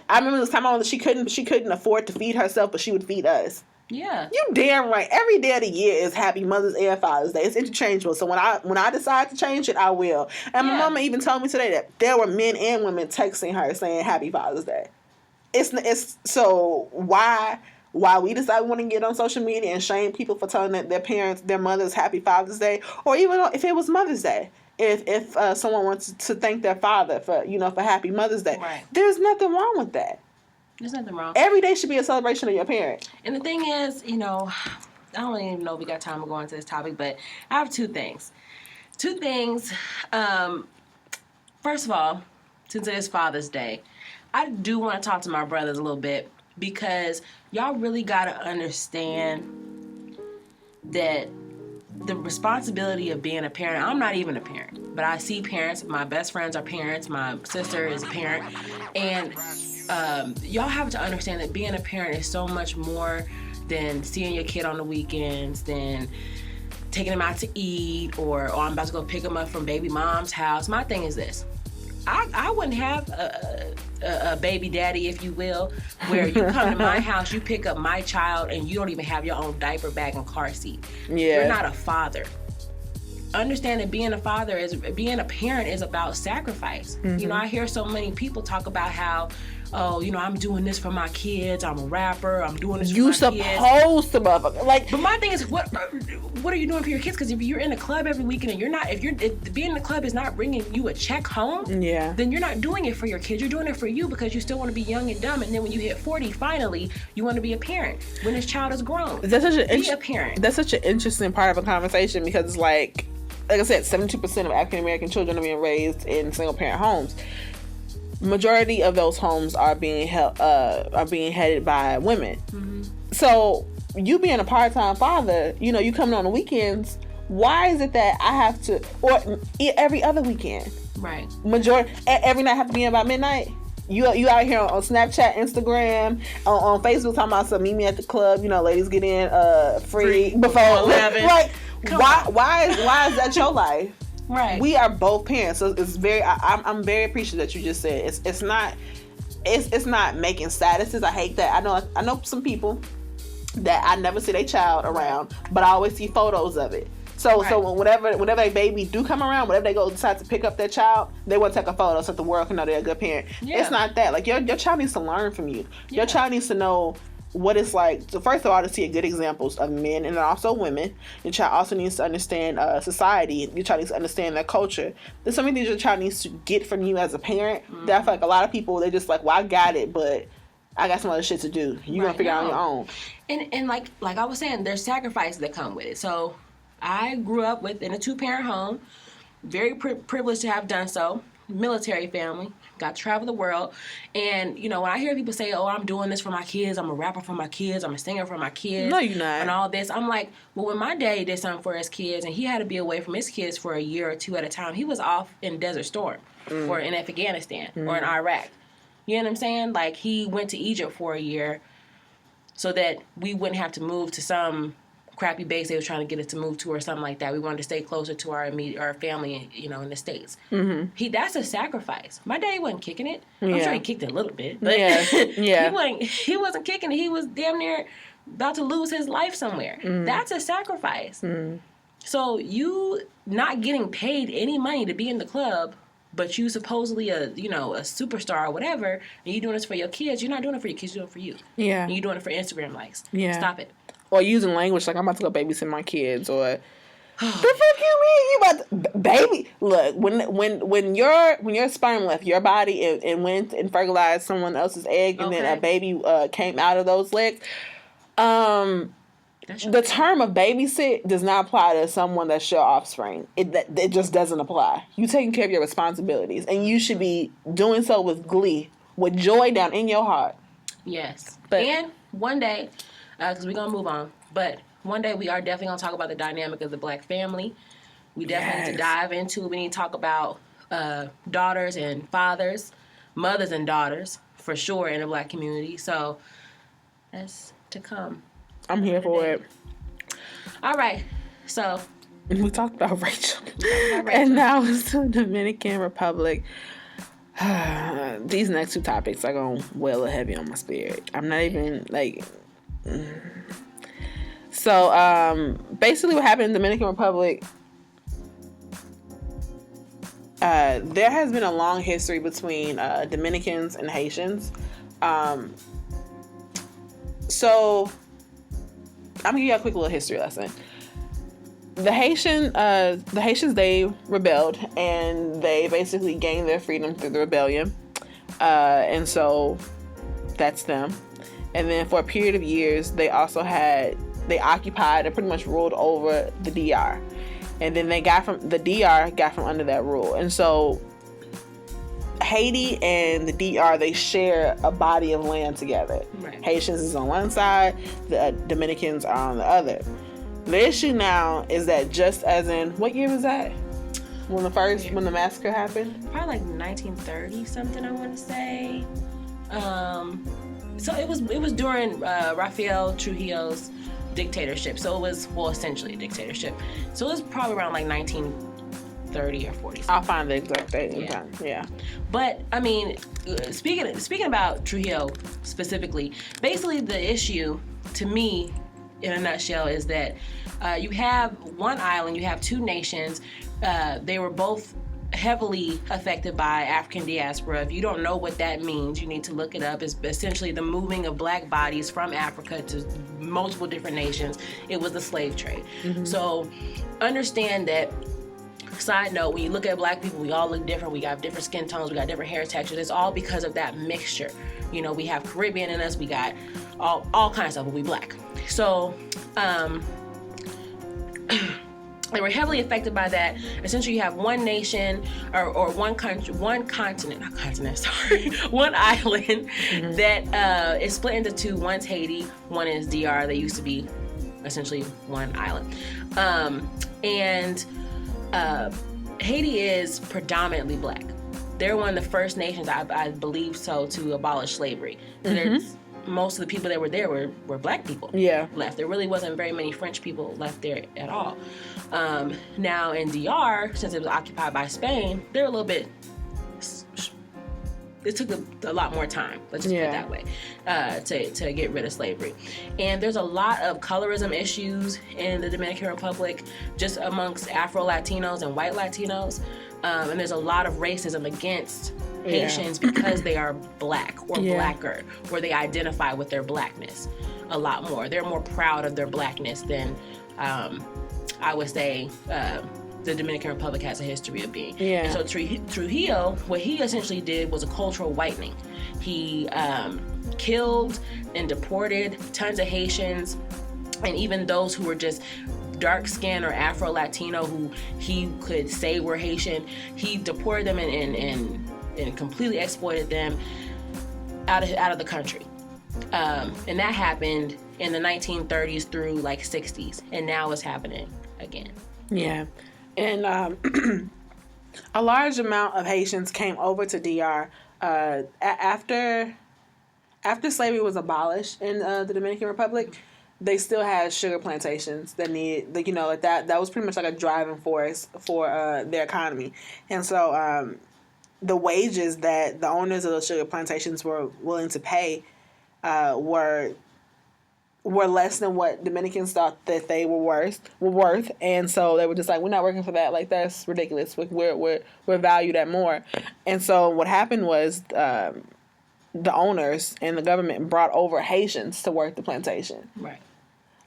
I remember this time she couldn't afford to feed herself, but she would feed us. Yeah. You damn right. Every day of the year is Happy Mother's and Father's Day. It's interchangeable. So when I decide to change it, I will. And my mama even told me today that there were men and women texting her saying Happy Father's Day. It's so why we decide we want to get on social media and shame people for telling their parents, their mothers Happy Father's Day, or even if it was Mother's Day. If someone wants to thank their father for Happy Mother's Day, there's nothing wrong with that. There's nothing wrong. Every day should be a celebration of your parent. And the thing is, I don't even know if we got time to go into this topic, but I have two things. First of all, since it is Father's Day, I do want to talk to my brothers a little bit, because y'all really got to understand that the responsibility of being a parent. I'm not even a parent, but I see parents. My best friends are parents. My sister is a parent. And y'all have to understand that being a parent is so much more than seeing your kid on the weekends, than taking them out to eat, or I'm about to go pick them up from baby mom's house. My thing is this. I wouldn't have a baby daddy, if you will, where you come to my house, you pick up my child, and you don't even have your own diaper bag and car seat. Yeah. You're not a father. Understand that being a parent is about sacrifice. Mm-hmm. I hear so many people talk about how, I'm doing this for my kids. I'm a rapper. I'm doing this for my kids. You supposed to, motherfucker. Like, but my thing is, what are you doing for your kids? Because if you're in the club every weekend and if being in the club is not bringing you a check home, then you're not doing it for your kids. You're doing it for you, because you still want to be young and dumb. And then when you hit 40, finally, you want to be a parent. When this child is grown, be a parent. That's such an interesting part of a conversation, because it's like I said, 72% of African American children are being raised in single parent homes. Majority of those homes are being headed by women. Mm-hmm. So you being a part-time father, you coming on the weekends. Why is it that I have to, or every other weekend? Right. Every night have to be in by midnight. You out here on Snapchat, Instagram, on Facebook talking about some meet me at the club. Ladies get in free before 11. Like, why is that your life? Right. We are both parents, so it's very. I'm very appreciative that you just said it's not making statuses. I hate that. I know some people that I never see their child around, but I always see photos of it. So whenever a baby do come around, whenever they decide to pick up their child, they want to take a photo so the world can know they're a good parent. Yeah. It's not that. Like, your child needs to learn from you. Yeah. Your child needs to know what it's like. So first of all, to see good examples of men and also women. Your child also needs to understand society. Your child needs to understand their culture. There's so many things your child needs to get from you as a parent. Mm-hmm. That I feel like a lot of people, they're just like, well, I got it, but I got some other shit to do. You're gonna figure it out on your own. And like I was saying, there's sacrifices that come with it. So I grew up in a 2-parent home, very privileged to have done so. Military family, got to travel the world. And, when I hear people say, oh, I'm doing this for my kids, I'm a rapper for my kids, I'm a singer for my kids. No, you're not. And all this. I'm like, well, when my daddy did something for his kids and he had to be away from his kids for a year or two at a time, he was off in Desert Storm or in Afghanistan or in Iraq. You know what I'm saying? Like, he went to Egypt for a year so that we wouldn't have to move to some crappy base they was trying to get us to move to or something like that. We wanted to stay closer to our family, in the States. Mm-hmm. That's a sacrifice. My daddy wasn't kicking it. I'm sure he kicked it a little bit, but he wasn't kicking it. He was damn near about to lose his life somewhere. That's a sacrifice. So you not getting paid any money to be in the club, but you supposedly a superstar or whatever, and you doing this for your kids. You're not doing it for your kids. You're doing it for you. Yeah. And you're doing it for Instagram likes. Yeah. Stop it. Or using language like I'm about to go babysit my kids, or the fuck you mean you about to, baby? Look, when your sperm left your body and went and fertilized someone else's egg, and then a baby came out of those legs. The term of babysit does not apply to someone that's your offspring. It just doesn't apply. You taking care of your responsibilities, and you should be doing so with glee, with joy down in your heart. Yes. And one day, because we're going to move on, but one day we are definitely going to talk about the dynamic of the Black family. We definitely need to dive into it. We need to talk about daughters and fathers, mothers and daughters, for sure, in the Black community. So that's to come. I'm here for it. All right. So we talked about Rachel. And now it's the Dominican Republic. These next two topics are going to weigh heavy on my spirit. I'm not even So basically what happened in the Dominican Republic, there has been a long history between Dominicans and Haitians. So I'm gonna give you a quick little history lesson. The Haitians, they rebelled, and they basically gained their freedom through the rebellion. And so that's them. And then for a period of years, they occupied and pretty much ruled over the DR. And then the DR got from under that rule. And so Haiti and the DR, they share a body of land together. Right. Haitians is on one side, the Dominicans are on the other. The issue now is that just as in, what year was that? When the massacre happened? Probably like 1930 something, I want to say. So it was during Rafael Trujillo's dictatorship. So it was, essentially a dictatorship. So it was probably around like 1930 or 40. I'll find the exact date and time. Yeah. But I mean, speaking about Trujillo specifically, basically the issue to me, in a nutshell, is that you have one island, you have two nations. They were both heavily affected by African diaspora. If you don't know what that means, you need to look it up. It's essentially the moving of Black bodies from Africa to multiple different nations. It was the slave trade. Mm-hmm. So understand that. Side note, when you look at Black people, we all look different. We got different skin tones. We got different hair textures. It's all because of that mixture. We have Caribbean in us. We got all kinds of stuff, but we Black. So they were heavily affected by that. Essentially, you have one nation or one country, one island mm-hmm. that is split into two. One's Haiti, one is DR. They used to be essentially one island. Haiti is predominantly Black. They're one of the first nations, I believe so, to abolish slavery. Mm-hmm. Most of the people that were there were Black people left. There really wasn't very many French people left there at all. Now in DR, since it was occupied by Spain, they're a little bit... It took a lot more time, let's just put it that way, to get rid of slavery. And there's a lot of colorism issues in the Dominican Republic, just amongst Afro-Latinos and white Latinos. And there's a lot of racism against Haitians because they are Black or Blacker, or they identify with their Blackness a lot more. They're more proud of their Blackness than, I would say, the Dominican Republic has a history of being. Yeah. And so Trujillo, what he essentially did was a cultural whitening. He killed and deported tons of Haitians, and even those who were just dark skinned or Afro-Latino who he could say were Haitian, he deported them and completely exploited them out of the country. And that happened in the 1930s through like 60s, and now it's happening again. Yeah. And a large amount of Haitians came over to DR after slavery was abolished in the Dominican Republic. they still had sugar plantations that needed, like, you know, like that was pretty much like a driving force for their economy. And so the wages that the owners of those sugar plantations were willing to pay were less than what Dominicans thought that they were worth, and so they were just like, we're not working for that. Like, that's ridiculous. We're valued at more. And so what happened was the owners and the government brought over Haitians to work the plantation. Right.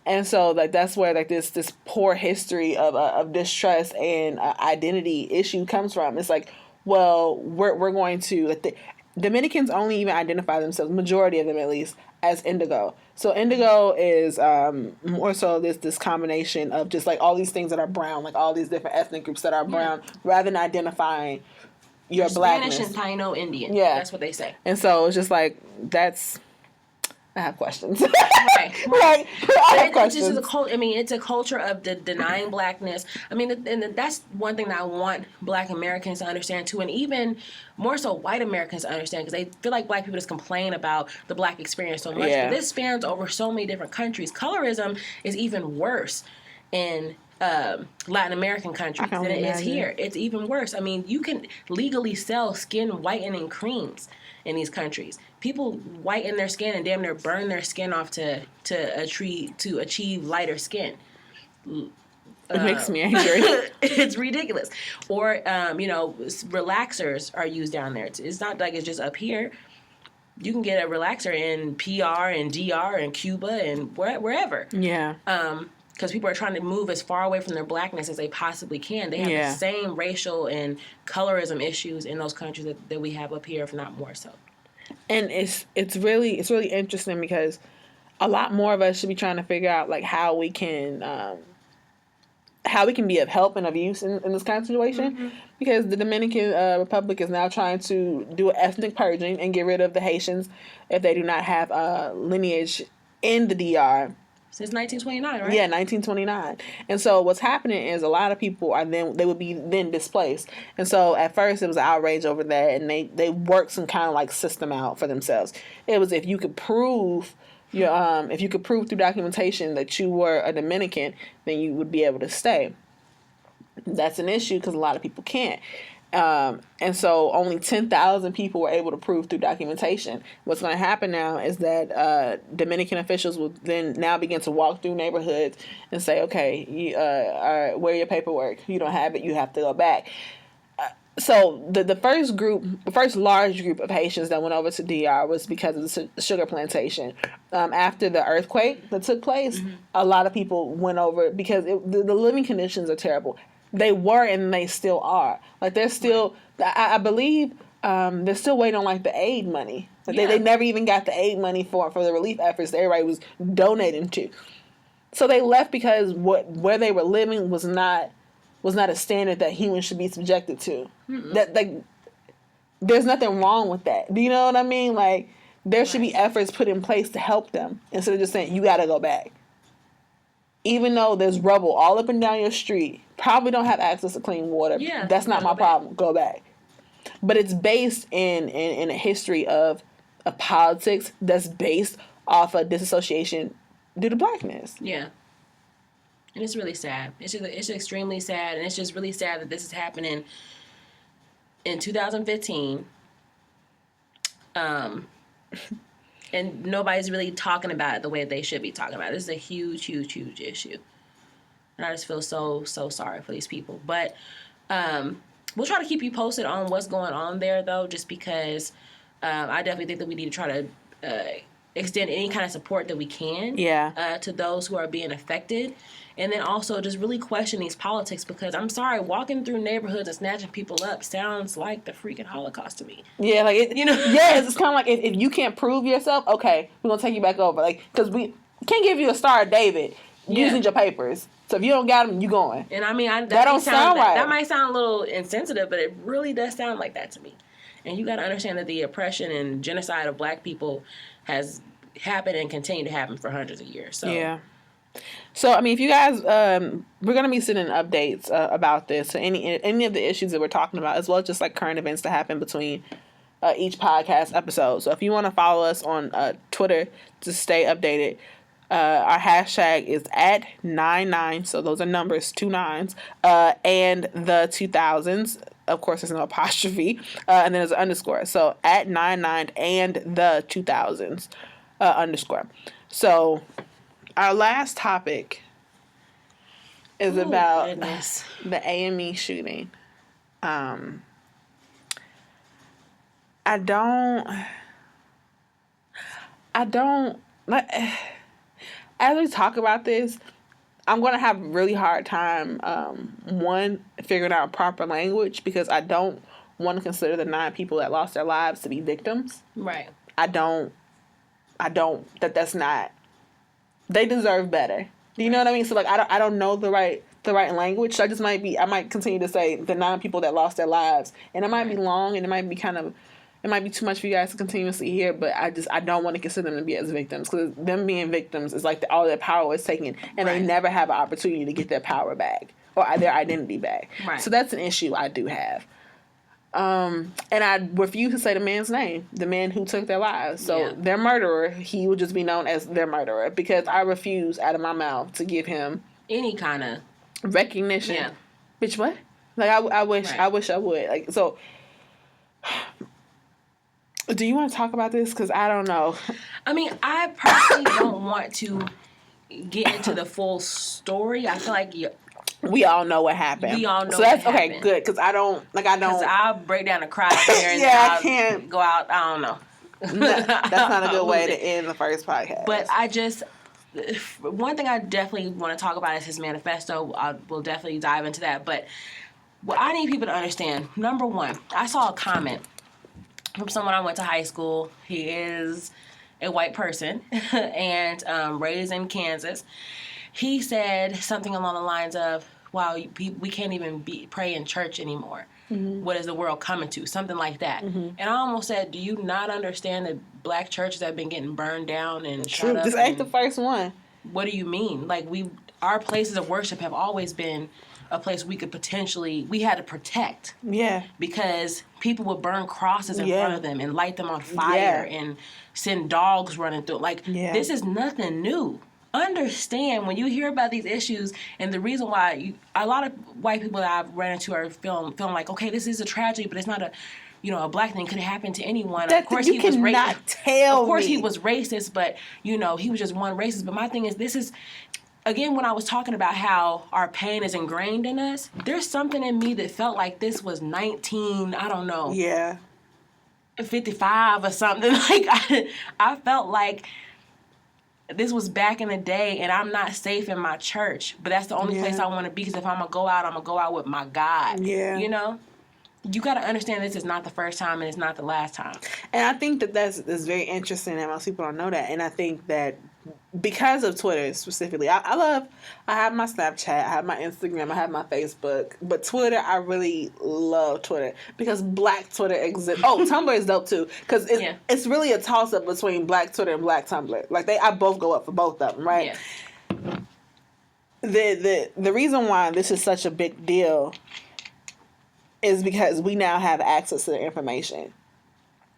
And so, like, that's where, like, this poor history of distrust and identity issue comes from. It's like, well, we're going to, like, Dominicans only even identify themselves, majority of them at least, as indigo. So indigo is more so this combination of just like all these things that are brown, like all these different ethnic groups that are brown, rather than identifying your blackness. Spanish and Taino Indian. Yeah. That's what they say. And so it's just like, I have questions. Right. Like, I have questions. It's a culture of denying blackness. I mean, and that's one thing that I want Black Americans to understand too, and even more so white Americans to understand, because they feel like Black people just complain about the Black experience so much. Yeah. But this spans over so many different countries. Colorism is even worse in Latin American countries than it is here. It's even worse. I mean, you can legally sell skin whitening creams in these countries. People whiten their skin and damn near burn their skin off to achieve lighter skin. It makes me angry. It's ridiculous. Or relaxers are used down there. It's not like it's just up here. You can get a relaxer in PR and DR and Cuba and wherever. Yeah. Because people are trying to move as far away from their blackness as they possibly can. They have the same racial and colorism issues in those countries that we have up here, if not more so. And it's really interesting because a lot more of us should be trying to figure out like how we can be of help and of use in this kind of situation. Mm-hmm. Because the Dominican Republic is now trying to do an ethnic purging and get rid of the Haitians if they do not have lineage in the DR. Since 1929, right? Yeah, 1929. And so what's happening is a lot of people they would be displaced. And so at first it was outrage over that, and they worked some kind of like system out for themselves. It was if you could prove through documentation that you were a Dominican, then you would be able to stay. That's an issue because a lot of people can't. And so only 10,000 people were able to prove through documentation. What's going to happen now is that Dominican officials will then now begin to walk through neighborhoods and say, okay, all right, where your paperwork? You don't have it, you have to go back. So the first large group of Haitians that went over to DR was because of the sugar plantation. After the earthquake that took place, a lot of people went over because the living conditions are terrible. They were and they still are. Like they're still, I believe, they're still waiting on like the aid money. Like they never even got the aid money for the relief efforts that everybody was donating to. So they left because where they were living was not a standard that humans should be subjected to. Mm-mm. That like, there's nothing wrong with that. Do you know what I mean? Like there should be efforts put in place to help them instead of just saying you got to go back. Even though there's rubble all up and down your street, probably don't have access to clean water. Yeah, that's not my problem. Go back. But it's based in a history of politics that's based off of disassociation due to blackness. Yeah. And it's really sad. It's extremely sad, and it's just really sad that this is happening in 2015. And nobody's really talking about it the way they should be talking about it. This is a huge, huge, huge issue. And I just feel so, so sorry for these people. But we'll try to keep you posted on what's going on there, though, just because I definitely think that we need to try to extend any kind of support that we can to those who are being affected. And then also just really question these politics because, I'm sorry, walking through neighborhoods and snatching people up sounds like the freaking Holocaust to me. Yeah, like, it's kind of like if you can't prove yourself, okay, we're going to take you back over. Like, because we can't give you a Star of David using your papers. So if you don't got them, you going. And I mean, that don't sound right. That might sound a little insensitive, but it really does sound like that to me. And you got to understand that the oppression and genocide of Black people has happened and continue to happen for hundreds of years. So. Yeah. So, I mean, if you guys, we're going to be sending updates about this, so any of the issues that we're talking about, as well as just like current events that happen between each podcast episode. So if you want to follow us on Twitter to stay updated, Our hashtag is @99, so those are numbers, 2 9s, and the 2000s. Of course, there's no apostrophe, and then there's an underscore. So @99 and the 2000s underscore. So our last topic is about the AME shooting. I don't as we talk about this, I'm going to have a really hard time, one, figuring out proper language, because I don't want to consider the 9 people that lost their lives to be victims. Right. That's not, they deserve better. Do you know what I mean? So, like, I don't know the right language. So I might continue to say the 9 people that lost their lives. And it might be long, and it might be too much for you guys to continuously hear, but I don't want to consider them to be as victims, because them being victims is like all their power is taken, and they never have an opportunity to get their power back or their identity back. Right. So that's an issue I do have. And I refuse to say the man's name, the man who took their lives. So their murderer, he would just be known as their murderer, because I refuse out of my mouth to give him any kind of recognition. Yeah. Bitch, what? Like, I wish I would. Like, so... Do you want to talk about this? Because I don't know. I mean, I personally don't want to get into the full story. I feel like we all know what happened. We all know. So that's okay. Good, because I don't. Because I'll break down and cry here, and I can't go out. I don't know. That's not a good way to end the first podcast. But one thing I definitely want to talk about is his manifesto. We'll definitely dive into that. But what I need people to understand, number one, I saw a comment from someone I went to high school. He is a white person and raised in Kansas. He said something along the lines of, wow, we can't even pray in church anymore. Mm-hmm. What is the world coming to? Something like that. Mm-hmm. And I almost said, do you not understand that black churches have been getting burned down and shut up? This ain't the first one. What do you mean? Like, our places of worship have always been a place we had to protect. Yeah. Because people would burn crosses in front of them and light them on fire and send dogs running through. Like, this is nothing new. Understand, when you hear about these issues, and the reason why a lot of white people that I've ran into are feeling like, okay, this is a tragedy, but it's not a black thing. Could have happened to anyone. Of course, he was racist. Of course, he was racist, but he was just one racist. But my thing is, this is. Again, when I was talking about how our pain is ingrained in us, there's something in me that felt like this was 55 or something. Like, I felt like this was back in the day, and I'm not safe in my church. But that's the only place I want to be, because if I'm going to go out with my God. Yeah. You know? You got to understand this is not the first time, and it's not the last time. And I think that's very interesting that most people don't know that. And I think that because of Twitter specifically, I have my Snapchat, I have my Instagram, I have my Facebook, but Twitter, I really love Twitter because Black Twitter exists. Oh, Tumblr is dope too, because it's really a toss up between Black Twitter and Black Tumblr. Like, I both go up for both of them, right? Yeah. The reason why this is such a big deal is because we now have access to the information.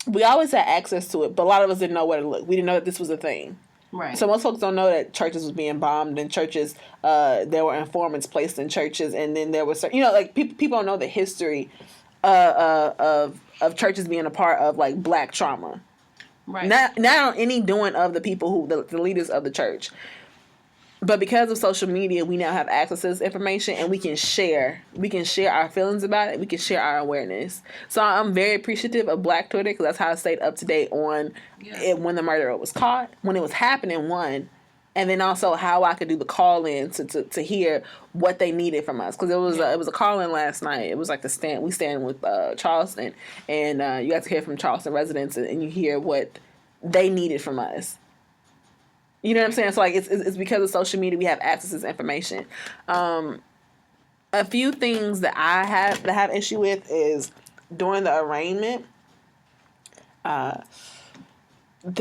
We always had access to it, but a lot of us didn't know where to look. We didn't know that this was a thing. Right. So most folks don't know that churches was being bombed, and churches, there were informants placed in churches, and then there was, people don't know the history of churches being a part of, like, black trauma. Right. Not on any doing of the people the leaders of the church. But because of social media, we now have access to this information, and we can share our feelings about it. We can share our awareness. So I'm very appreciative of Black Twitter, because that's how I stayed up to date on it when the murderer was caught, when it was happening, and then also how I could do the call-in to hear what they needed from us. Because it was a call-in last night. It was like we stand with Charleston, and you got to hear from Charleston residents, and you hear what they needed from us. You know what I'm saying? So, like, it's because of social media we have access to this information. A few things that I have issue with is during the arraignment, the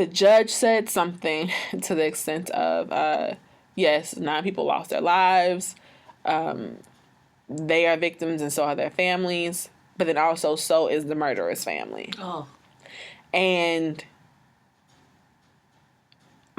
judge said something to the extent of, yes, 9 people lost their lives. They are victims, and so are their families. But then also, so is the murderer's family. Oh. And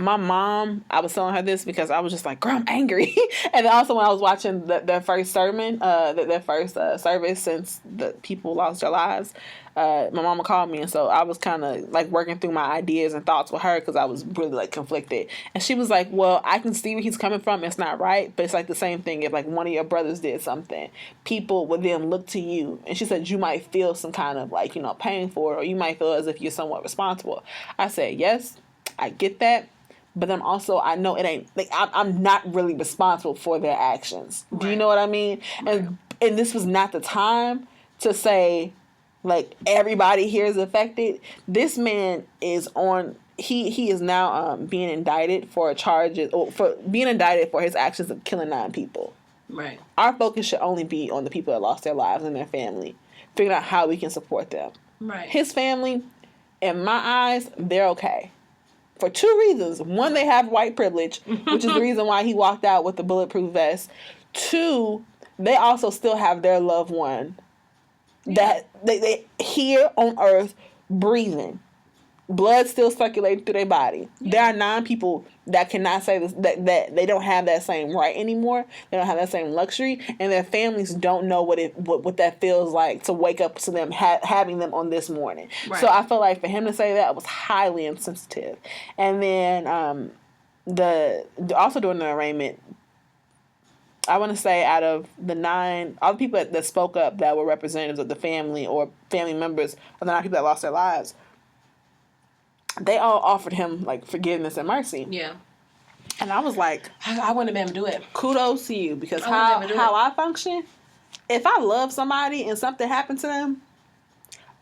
my mom, I was telling her this because I was just like, girl, I'm angry. And then also when I was watching their first sermon, their first service since the people lost their lives, my mama called me. And so I was kind of like working through my ideas and thoughts with her because I was really like conflicted. And she was like, well, I can see where he's coming from. It's not right. But it's like the same thing. If like one of your brothers did something, people would then look to you. And she said, you might feel some kind of like, pain for it, or you might feel as if you're somewhat responsible. I said, yes, I get that. But then also, I know it ain't, like, I'm not really responsible for their actions. Right. Do you know what I mean? Right. And this was not the time to say, like, everybody here is affected. This man is on, he is now being indicted for charges, or for being indicted for his actions of killing 9 people. Right. Our focus should only be on the people that lost their lives and their family, figuring out how we can support them. Right. His family, in my eyes, they're okay. For 2 reasons. 1, they have white privilege, which is the reason why he walked out with the bulletproof vest. 2, they also still have their loved one that they here on earth breathing. Blood still circulating through their body. Yeah. There are 9 people that cannot say this, that they don't have that same right anymore. They don't have that same luxury, and their families don't know what that feels like to wake up to them having them on this morning. Right. So I feel like for him to say that was highly insensitive. And then also during the arraignment, I want to say out of the 9, all the people that spoke up that were representatives of the family or family members of the 9 people that lost their lives, they all offered him like forgiveness and mercy. Yeah. And I was like, I wouldn't have been able to do it. Kudos to you, because how I function, if I love somebody and something happened to them,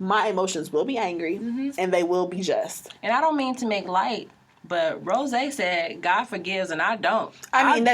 my emotions will be angry and they will be just. And I don't mean to make light, but Rose said God forgives and I don't. I mean,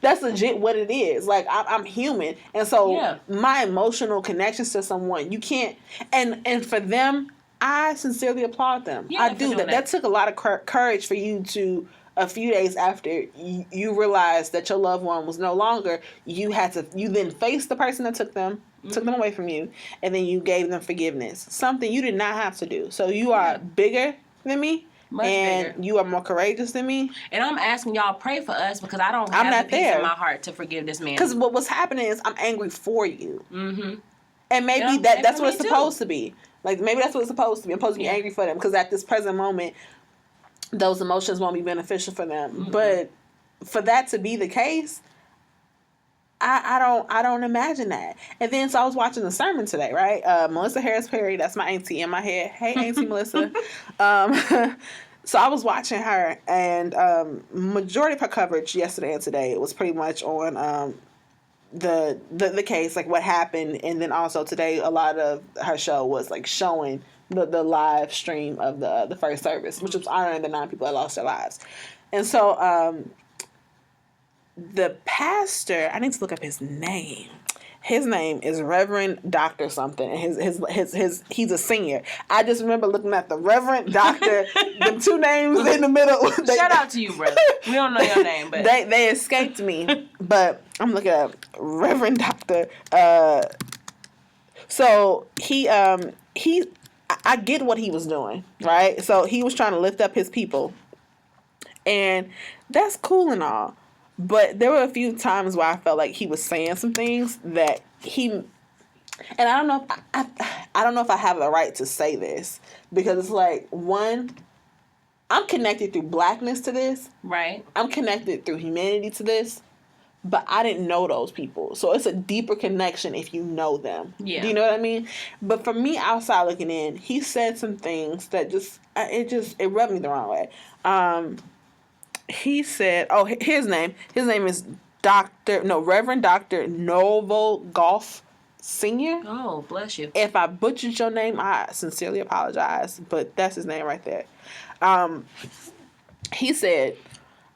that's legit what it is. Like, I'm human. And so my emotional connections to someone, you can't, and for them, I sincerely applaud them. Yeah, I do. That took a lot of courage for you to, a few days after you realized that your loved one was no longer, you then faced the person that took them away from you, and then you gave them forgiveness. Something you did not have to do. So you are bigger than me. Much bigger. You are more courageous than me. And I'm asking y'all pray for us, because I don't have the peace in my heart to forgive this man. Because what's happening is I'm angry for you. Mm-hmm. And maybe that's what it's supposed to be. Like, maybe that's what it's supposed to be. I'm supposed to be angry for them, because at this present moment, those emotions won't be beneficial for them. Mm-hmm. But for that to be the case, I don't imagine that. And then, so I was watching the sermon today, right? Melissa Harris Perry, that's my auntie in my head. Hey, Auntie Melissa. So I was watching her, and majority of her coverage yesterday and today was pretty much on the case, like what happened, and then also today a lot of her show was like showing the live stream of the first service, which was honoring the 9 people that lost their lives. And so the pastor, I need to look up his name. His name is Reverend Dr. something, and his he's a senior. I just remember looking at the Reverend Dr. the 2 names in the middle. Shout out to you, brother. We don't know your name, but they escaped me. But I'm looking up Reverend Dr. So I get what he was doing, right? So he was trying to lift up his people, and that's cool and all. But there were a few times where I felt like he was saying some things that and I don't know if I have the right to say this, because it's like, one, I'm connected through Blackness to this. Right. I'm connected through humanity to this, but I didn't know those people. So it's a deeper connection if you know them. Yeah. Do you know what I mean? But for me, outside looking in, he said some things that it rubbed me the wrong way. He said, his name is Reverend Dr. Novo Golf Sr. Oh, bless you. If I butchered your name, I sincerely apologize, but that's his name right there. He said,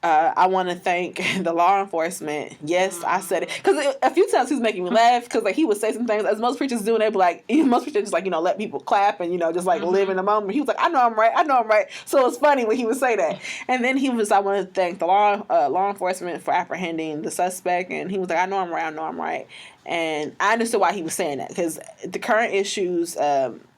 I want to thank the law enforcement. Yes, I said it. Because a few times he was making me laugh, because like he would say some things, as most preachers do, and they'd be like, most preachers just like, let people clap and, just like live in the moment. He was like, I know I'm right. So it's funny when he would say that. And then he was, I want to thank the law enforcement for apprehending the suspect. And he was like, I know I'm right. And I understood why he was saying that, because the current issues,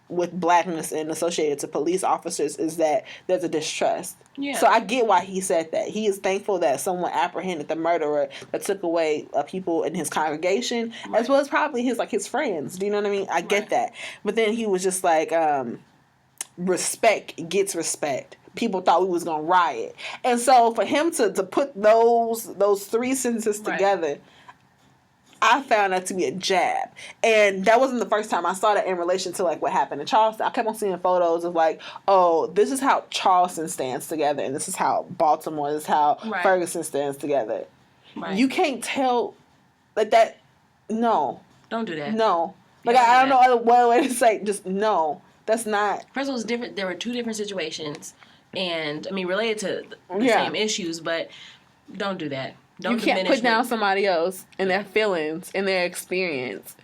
with Blackness and associated to police officers is that there's a distrust. Yeah. So I get why he said that. He is thankful that someone apprehended the murderer that took away people in his congregation, as well as probably his friends. Do you know what I mean? I get that. But then he was just like, respect gets respect. People thought we was gonna riot, and so for him to put those three sentences together, I found that to be a jab. And that wasn't the first time I saw that in relation to like what happened in Charleston. I kept on seeing photos of like, oh, this is how Charleston stands together, and this is how Baltimore, this is how Ferguson stands together. Right. You can't tell like that. No. Don't do that. No. Like I don't know other way to say just no. That's not. First of all, it was different. There were two different situations, and I mean related to the same issues, but don't do that. You can't put down somebody else and their feelings and their experience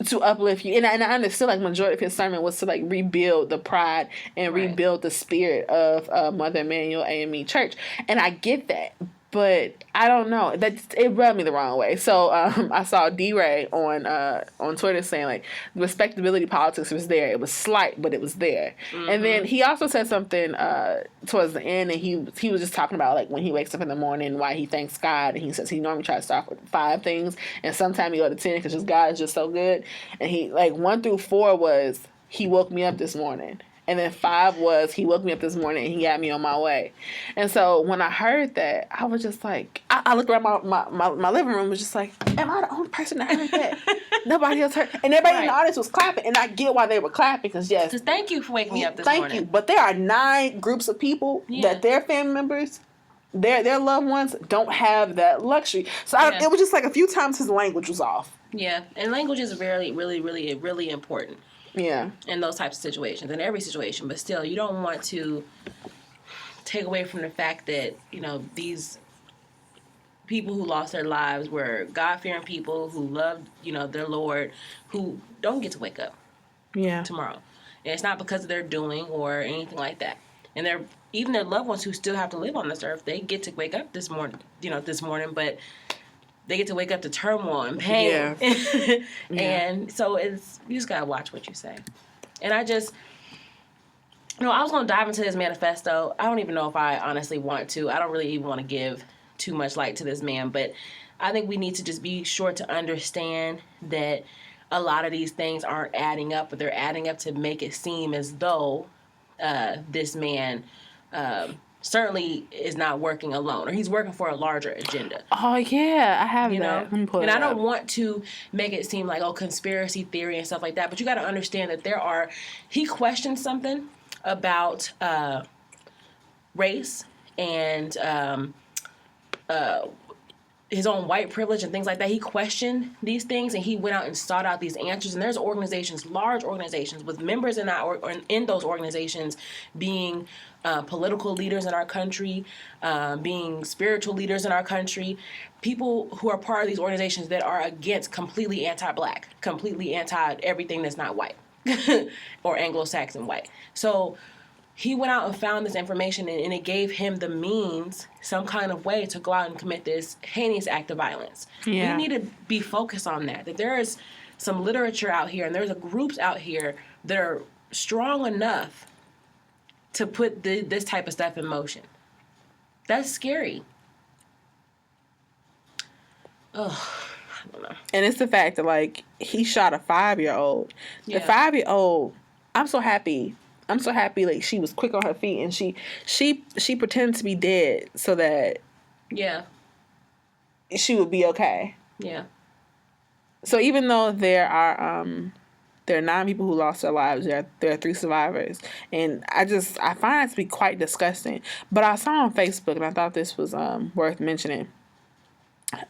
to uplift you. And I understood like majority of his sermon was to like rebuild the pride and rebuild the spirit of Mother Emanuel AME Church. And I get that. But I don't know. It rubbed me the wrong way. So I saw D-Ray on Twitter saying like respectability politics was there. It was slight, but it was there. Mm-hmm. And then he also said something towards the end, and he was just talking about like when he wakes up in the morning, why he thanks God, and he says he normally tries to start with 5 things, and sometimes he go to 10 because just God is just so good. And he like 1 through 4 was he woke me up this morning. And then 5 was he woke me up this morning and he got me on my way. And so when I heard that, I was just like, I looked around my living room, was just like, am I the only person that heard that? Nobody else heard. And everybody in the audience was clapping. And I get why they were clapping because yes. Just thank you for waking me up this morning. Thank you. But there are 9 groups of people that their family members, their loved ones don't have that luxury. So it was just like a few times his language was off. Yeah. And language is really, really, really, really important. Yeah. In those types of situations, in every situation. But still, you don't want to take away from the fact that, you know, these people who lost their lives were God-fearing people who loved, you know, their Lord, who don't get to wake up tomorrow. And it's not because of their doing or anything like that. And even their loved ones who still have to live on this earth, they get to wake up this morning, but they get to wake up to turmoil and pain. Yeah. And so you just got to watch what you say. And I was going to dive into this manifesto. I don't even know if I honestly want to. I don't really even want to give too much light to this man. But I think we need to just be sure to understand that a lot of these things aren't adding up, but they're adding up to make it seem as though this man certainly is not working alone, or he's working for a larger agenda. Oh yeah, I have that. And I don't want to make it seem like conspiracy theory and stuff like that, but you got to understand that he questioned something about race and his own white privilege and things like that. He questioned these things, and he went out and sought out these answers. And there's organizations, large organizations, with members in those organizations being political leaders in our country, being spiritual leaders in our country, people who are part of these organizations that are completely anti-black, completely anti-everything that's not white or Anglo-Saxon white. So he went out and found this information, and it gave him the means, some kind of way, to go out and commit this heinous act of violence. Yeah. We need to be focused on that there is some literature out here, and there's groups out here that are strong enough to put this type of stuff in motion. That's scary. Oh, I don't know. And it's the fact that, he shot a 5-year-old. The 5-year-old, I'm so happy, she was quick on her feet, and she pretended to be dead so that she would be okay. Yeah. So even though there are 9 people who lost their lives, there are 3 survivors, and I find it to be quite disgusting. But I saw on Facebook, and I thought this was worth mentioning.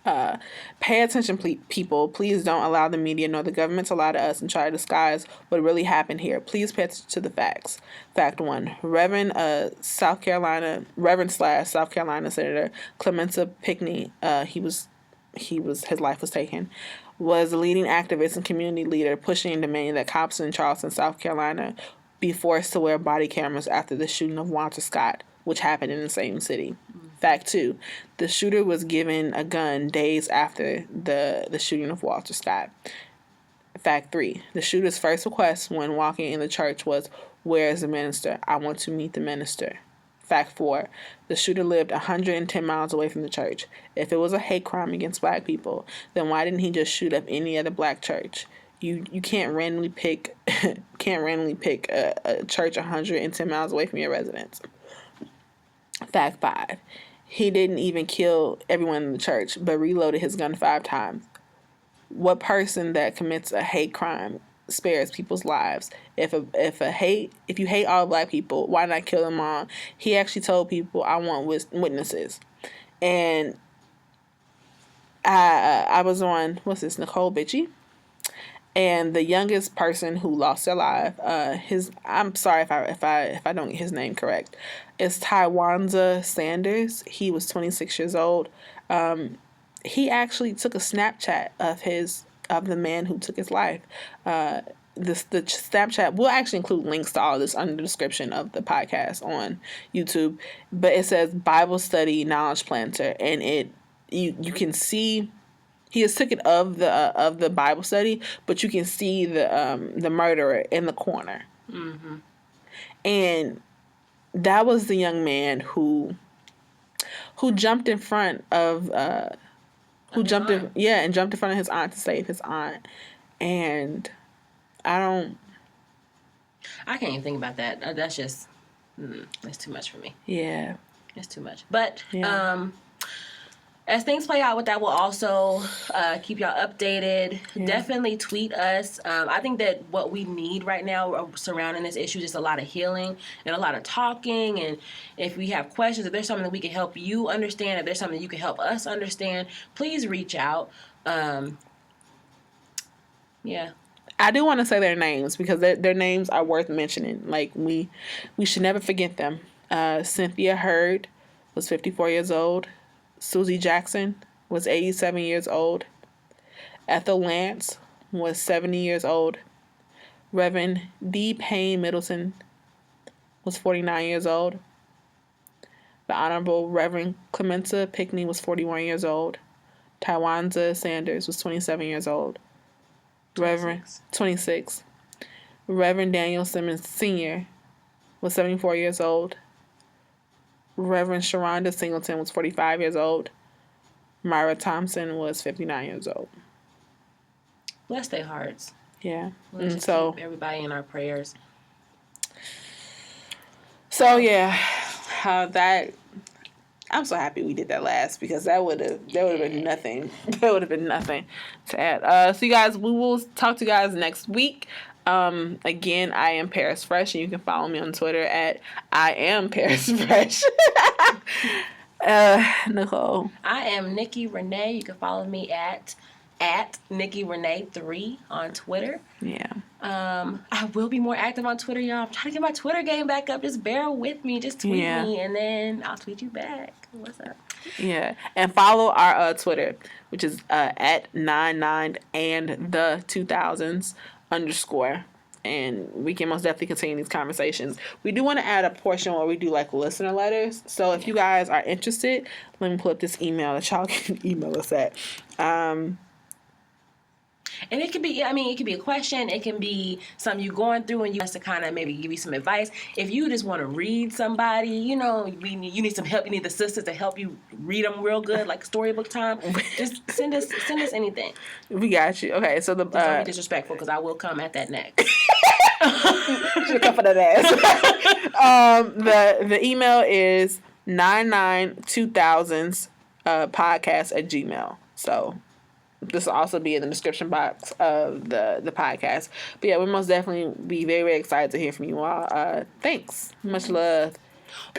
Pay attention, people. Please don't allow the media nor the government to lie to us and try to disguise what really happened here. Please pay attention to the facts. Fact 1: Reverend South Carolina Senator Clementa Pinckney, his life was taken, was a leading activist and community leader pushing and demanding that cops in Charleston, South Carolina, be forced to wear body cameras after the shooting of Walter Scott, which happened in the same city. Fact 2: the shooter was given a gun days after the shooting of Walter Scott. Fact 3. The shooter's first request when walking in the church was, "Where is the minister? I want to meet the minister." Fact 4. The shooter lived 110 miles away from the church. If it was a hate crime against black people, then why didn't he just shoot up any other black church? You can't randomly pick a church 110 miles away from your residence. Fact 5. He didn't even kill everyone in the church, but reloaded his gun 5 times. What person that commits a hate crime spares people's lives? If you hate all black people, why not kill them all? He actually told people, "I want witnesses." And I was on Nicole Bitchie, and the youngest person who lost their life, I'm sorry if I don't get his name correct, is Tywanza Sanders. He was 26 years old. He actually took a Snapchat of the man who took his life. The Snapchat, we'll actually include links to all of this under the description of the podcast on YouTube, but it says Bible Study Knowledge Planter, and you can see he has taken of the Bible study, but you can see the murderer in the corner. Mm-hmm. And that was the young man who jumped in front of jumped in front of his aunt to save his aunt. And I can't even think about that. That's just that's too much for me. Yeah, it's too much. But as things play out with that, we'll also keep y'all updated. Yeah. Definitely tweet us. I think that what we need right now surrounding this issue is just a lot of healing and a lot of talking. And if we have questions, if there's something that we can help you understand, if there's something you can help us understand, please reach out. Yeah. I do want to say their names because their names are worth mentioning. Like, we should never forget them. Cynthia Hurd was 54 years old. Susie Jackson was 87 years old. Ethel Lance was 70 years old. Reverend D. Payne Middleton was 49 years old. The Honorable Reverend Clementa Pickney was 41 years old. Tywanza Sanders was 27 years old. 26. Reverend Daniel Simmons Sr. was 74 years old. Reverend Sharonda Singleton was 45 years old. Myra Thompson was 59 years old. Bless their hearts. Yeah. Let's just keep everybody in our prayers. So yeah, I'm so happy we did that last because that would have been nothing. That would have been nothing to add. So you guys, we will talk to you guys next week. Again, I am Paris Fresh, and you can follow me on Twitter at I am Paris Fresh. Nicole. I am Nikki Renee. You can follow me at Nikki Renee 3 on Twitter. Yeah. I will be more active on Twitter, y'all. I'm trying to get my Twitter game back up. Just bear with me. Just tweet me, and then I'll tweet you back. What's up? Yeah. And follow our Twitter, which is at 99 and the 2000's _. And we can most definitely continue these conversations. We do want to add a portion where we do like listener letters. So if you guys are interested, let me pull up this email that y'all can email us at. And it could be, it could be a question. It can be something you're going through and you want us to kind of maybe give you some advice. If you just want to read somebody, you need some help. You need the sisters to help you read them real good, like storybook time. Just send us anything. We got you. Okay, so don't be disrespectful because I will come at that next. Should come for that ass. The email is 992000's podcast at Gmail. So this will also be in the description box of the podcast. But yeah, we most definitely be very, very excited to hear from you all. Thanks. Much love.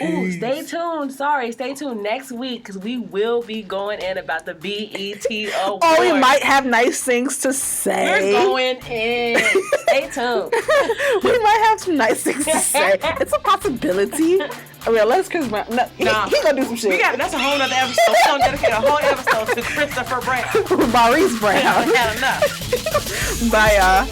Ooh, stay tuned. Stay tuned next week because we will be going in about the BET Awards. Oh, we might have nice things to say. We're going in. Stay tuned. We might have some nice things to say. It's a possibility. Let's Chris Brown. No, he gonna do some shit. That's a whole other episode. We're gonna dedicate a whole episode to Christopher Brown. Maurice Brown. Had enough. Bye, y'all.